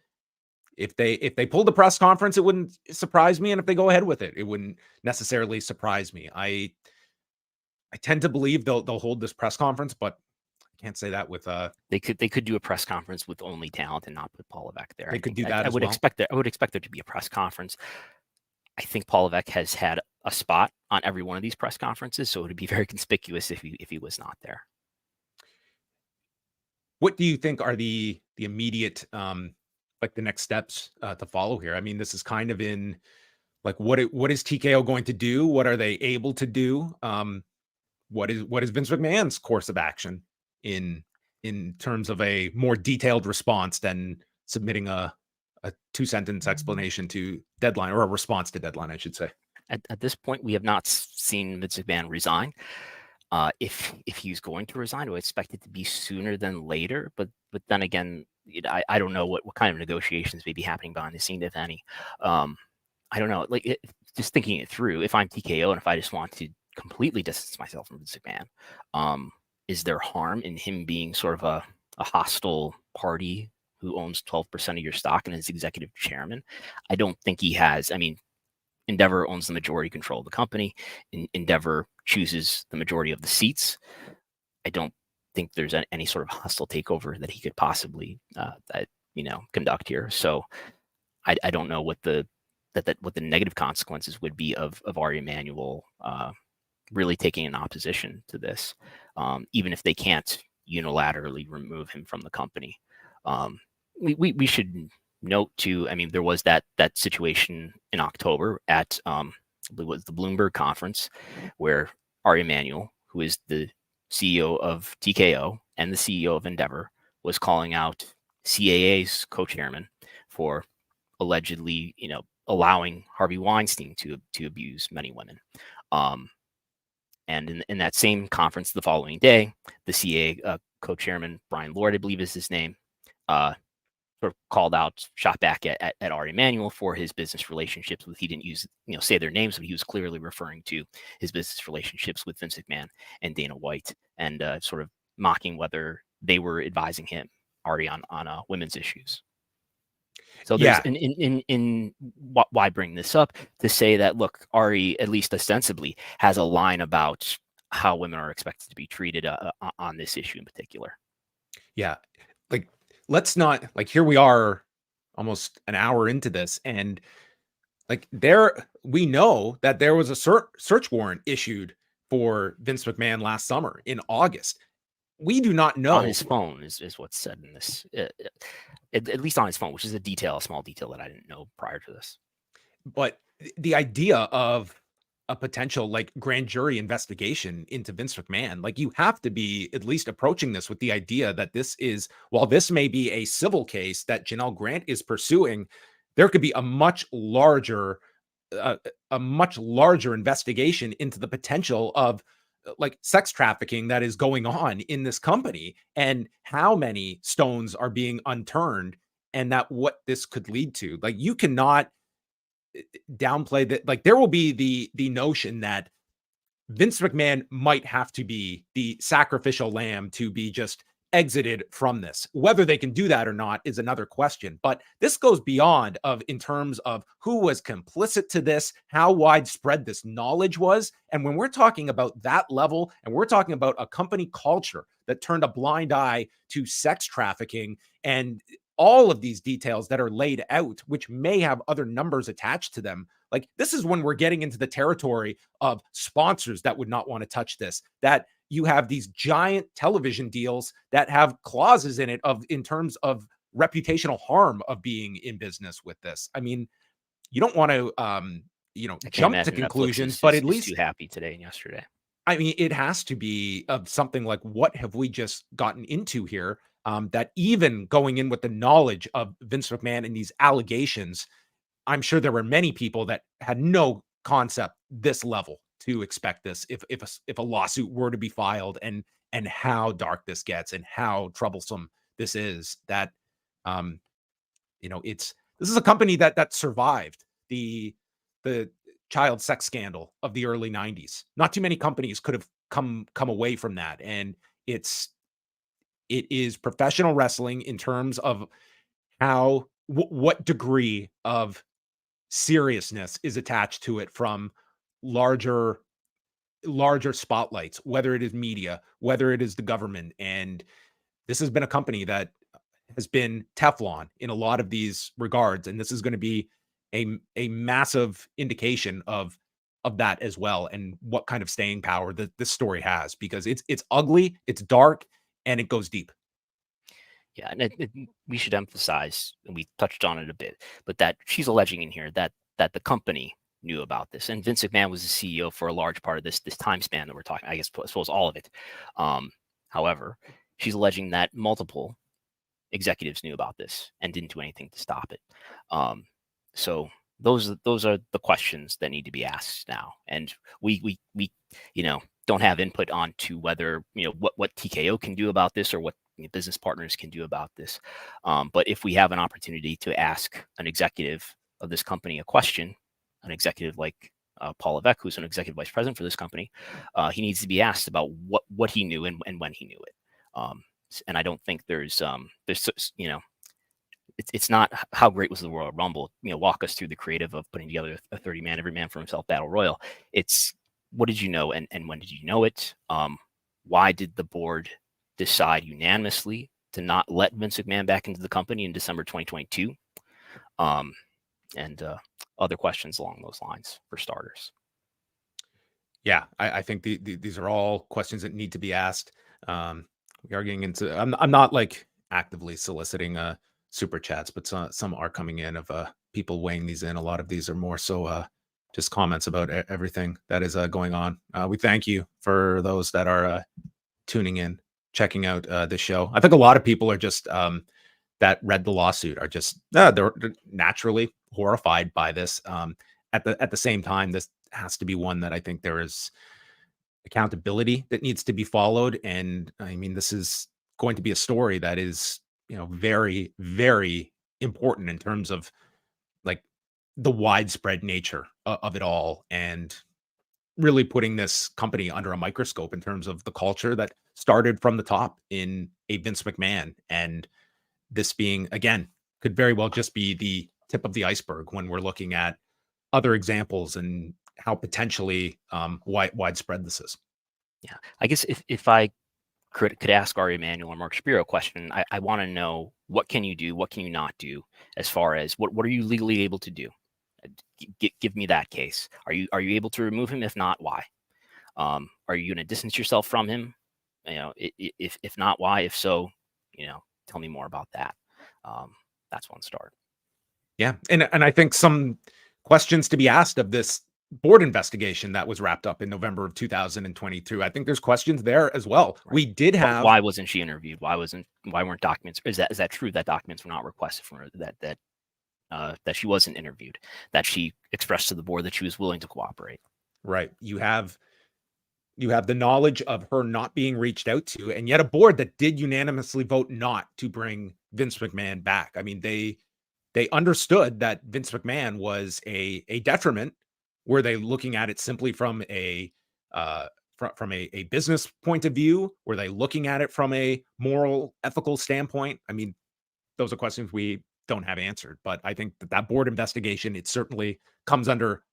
If they pulled the press conference, it wouldn't surprise me, and if they go ahead with it, it wouldn't necessarily surprise me. I tend to believe they'll hold this press conference, but can't say that with they could do a press conference with only talent and not put Paul Levesque there. They could do that. I would expect there to be a press conference. I think Paul Levesque has had a spot on every one of these press conferences, so it would be very conspicuous if he was not there. What do you think are the immediate like the next steps to follow here? I mean, this is kind of in like what is TKO going to do? What are they able to do? What is Vince McMahon's course of action in terms of a more detailed response than submitting a 2-sentence explanation to Deadline, or a response to Deadline, I should say? At this point, we have not seen Vince McMahon resign. If he's going to resign, I would expect it to be sooner than later. But then again, I don't know what kind of negotiations may be happening behind the scene, if any. I don't know. Just thinking it through, if I'm TKO and if I just want to completely distance myself from Vince McMahon, is there harm in him being sort of a hostile party who owns 12% of your stock and is executive chairman? I don't think he has. I mean, Endeavor owns the majority control of the company. Endeavor chooses the majority of the seats. I don't think there's any sort of hostile takeover that he could possibly conduct here. So I don't know what the negative consequences would be of Ari Emanuel really taking an opposition to this, even if they can't unilaterally remove him from the company. We should note too, I mean, there was that situation in October at it was the Bloomberg conference where Ari Emanuel, who is the CEO of TKO and the CEO of Endeavor, was calling out CAA's co-chairman for allegedly, allowing Harvey Weinstein to abuse many women. And in that same conference the following day, the CAA co-chairman, Brian Lord, I believe is his name, sort of called out, shot back at Ari Emanuel for his business relationships with, he didn't use, say their names, but he was clearly referring to his business relationships with Vince McMahon and Dana White, and sort of mocking whether they were advising him, Ari, on women's issues. So there's why bring this up? To say that, look, Ari, at least ostensibly, has a line about how women are expected to be treated on this issue in particular. Yeah. Like, let's not, like, here we are almost an hour into this, and like we know that there was a search warrant issued for Vince McMahon last summer in August. We do not know. On his phone is what's said in this, at least on his phone, which is a small detail that I didn't know prior to this. But the idea of a potential like grand jury investigation into Vince McMahon. Like, you have to be at least approaching this with the idea that this is, while this may be a civil case that Janel Grant is pursuing, there could be a much larger investigation into the potential of like sex trafficking that is going on in this company, and how many stones are being unturned, and that what this could lead to. Like, you cannot downplay that. Like, there will be the notion that Vince McMahon might have to be the sacrificial lamb to be just exited from this. Whether they can do that or not is another question. But this goes beyond of in terms of who was complicit to this, how widespread this knowledge was. And when we're talking about that level, and we're talking about a company culture that turned a blind eye to sex trafficking and all of these details that are laid out, which may have other numbers attached to them. Like, this is when we're getting into the territory of sponsors that would not want to touch this, that you have these giant television deals that have clauses in it of in terms of reputational harm of being in business with this. I mean, you don't want to jump to conclusions, but at least too happy today and yesterday. I mean, it has to be of something like, what have we just gotten into here? That even going in with the knowledge of Vince McMahon and these allegations, I'm sure there were many people that had no concept this level to expect this if a lawsuit were to be filed, and how dark this gets and how troublesome this is. That this is a company that survived the child sex scandal of the early 90s. Not too many companies could have come away from that, and it is professional wrestling in terms of how what degree of seriousness is attached to it from larger spotlights, whether it is media, whether it is the government. And this has been a company that has been Teflon in a lot of these regards, and this is going to be a massive indication of that as well, and what kind of staying power that this story has, because it's ugly, it's dark, and it goes deep. Yeah, and we should emphasize, and we touched on it a bit, but that she's alleging in here that the company knew about this, and Vince McMahon was the CEO for a large part of this time span that we're talking. I guess I suppose all of it. However, she's alleging that multiple executives knew about this and didn't do anything to stop it. So those are the questions that need to be asked now, and we don't have input onto whether what TKO can do about this or what business partners can do about this. But if we have an opportunity to ask an executive of this company a question, an executive like Paul Levesque, who's an executive vice president for this company, he needs to be asked about what he knew and when he knew it. And I don't think there's it's not how great was the Royal Rumble. Walk us through the creative of putting together a 30-man, every man for himself battle royal. It's what did you know and when did you know it? Why did the board decide unanimously to not let Vince McMahon back into the company in December 2022? And other questions along those lines, for starters. Yeah, I think these are all questions that need to be asked. We are getting into. I'm not like actively soliciting super chats, but some are coming in of people weighing these in. A lot of these are more so just comments about everything that is going on. We thank you for those that are tuning in, checking out this show. I think a lot of people are just that read the lawsuit are just they're naturally horrified by this. At the same time, this has to be one that I think there is accountability that needs to be followed. And I mean, this is going to be a story that is very, very important in terms of like the widespread nature of it all, and really putting this company under a microscope in terms of the culture that started from the top in a Vince McMahon. And this being, again, could very well just be the tip of the iceberg when we're looking at other examples and how potentially widespread this is. Yeah, I guess if I could ask Ari Emanuel or Mark Shapiro a question, I want to know, what can you do? What can you not do? As far as what are you legally able to do? Give me that case. Are you able to remove him? If not, why? Are you going to distance yourself from him? If not, why? If so, tell me more about that. That's one start. Yeah, and I think some questions to be asked of this board investigation that was wrapped up in November of 2022. I think there's questions there as well. Right. We did have. Why wasn't she interviewed? Why weren't documents? Is that true that documents were not requested from her? That she wasn't interviewed? That she expressed to the board that she was willing to cooperate? Right. You have the knowledge of her not being reached out to, and yet a board that did unanimously vote not to bring Vince McMahon back. I mean, they understood that Vince McMahon was a detriment. Were they looking at it simply from a business point of view? Were they looking at it from a moral, ethical standpoint? I mean, those are questions we don't have answered. But I think that board investigation, it certainly comes under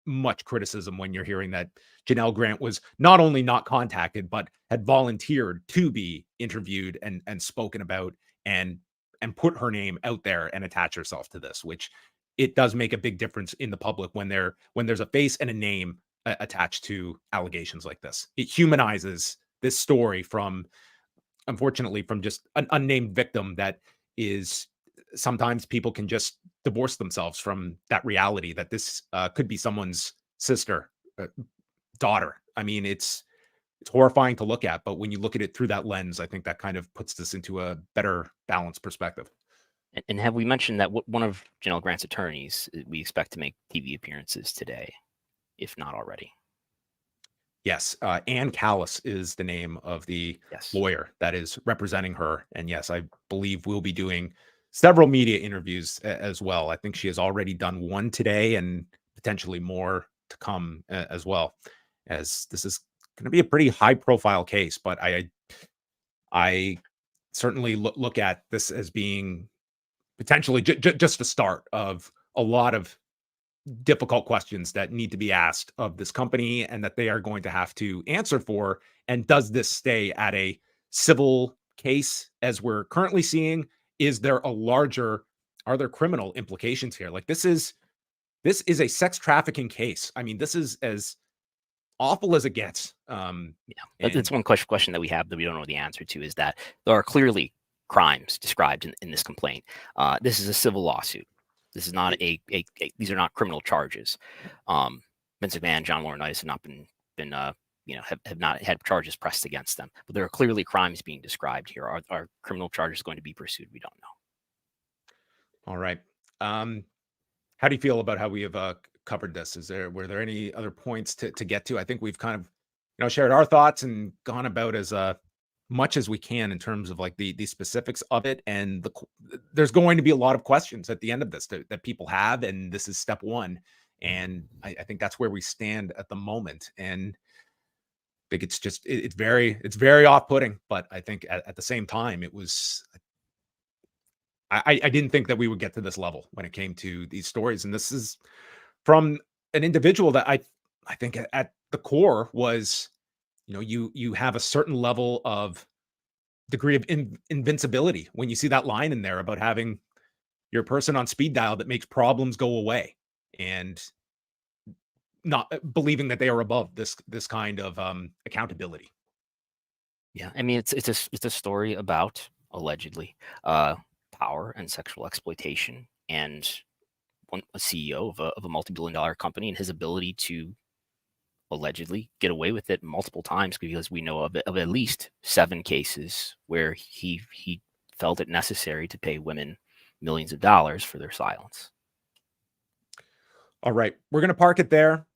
much criticism when you're hearing that Janel Grant was not only not contacted, but had volunteered to be interviewed and spoken about and put her name out there and attach herself to this, which it does make a big difference in the public when there's a face and a name attached to allegations like this. It humanizes this story unfortunately, from just an unnamed victim that is sometimes people can just divorce themselves from that reality that this could be someone's sister, daughter. I mean, it's horrifying to look at, but when you look at it through that lens, I think that kind of puts this into a better balanced perspective. And have we mentioned that one of Janel Grant's attorneys we expect to make TV appearances today, if not already? Yes. Ann Callis is the name of the lawyer that is representing her. And yes, I believe we'll be doing several media interviews as well. I think she has already done one today and potentially more to come as well, as this is going to be a pretty high profile case. But I certainly look at this as being potentially just the start of a lot of difficult questions that need to be asked of this company and that they are going to have to answer for. And does this stay at a civil case as we're currently seeing? Are there criminal implications here? Like this is a sex trafficking case. I mean, this is as awful as it gets. That's one question that we have that we don't know the answer to, is that there are clearly crimes described in this complaint. This is a civil lawsuit. This is not these are not criminal charges. Vince McMahon, John Laurinaitis have not been have not had charges pressed against them, but there are clearly crimes being described here. Are criminal charges going to be pursued? We don't know. All right. How do you feel about how we have covered this? Were there any other points to get to? I think we've kind of shared our thoughts and gone about as much as we can in terms of like the specifics of it. And there's going to be a lot of questions at the end of this that people have, and this is step one. And I think that's where we stand at the moment. And I think it's very off-putting, but I think at the same time, I didn't think that we would get to this level when it came to these stories. And this is from an individual that I think at the core was, you have a certain level of degree of invincibility when you see that line in there about having your person on speed dial that makes problems go away and not believing that they are above this kind of accountability. Yeah, I mean, it's a story about allegedly power and sexual exploitation, and a CEO of a multi-billion-dollar company, and his ability to allegedly get away with it multiple times, because we know of at least 7 cases where he felt it necessary to pay women millions of dollars for their silence. All right, we're going to park it there.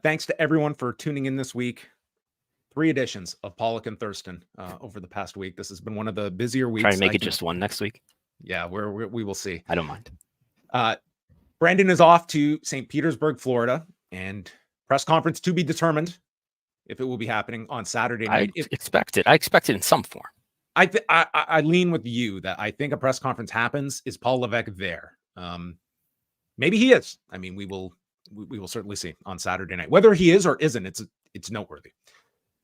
Thanks to everyone for tuning in this week. 3 editions of Pollock and Thurston over the past week. This has been one of the busier weeks. Try to make it just one next week. Yeah, we will see. I don't mind. Brandon is off to St. Petersburg, Florida, and press conference to be determined if it will be happening on Saturday night. I expect it in some form. I lean with you that I think a press conference happens. Is Paul Levesque there? Maybe he is. I mean, we will certainly see on Saturday night. Whether he is or isn't, it's noteworthy.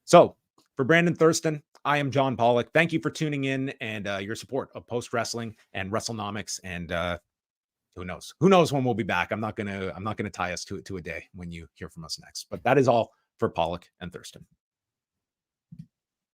So for Brandon Thurston, I am John Pollock. Thank you for tuning in and your support of Post Wrestling and Wrestlenomics. And who knows when we'll be back. I'm not gonna tie us to a day when you hear from us next. But that is all for Pollock and Thurston.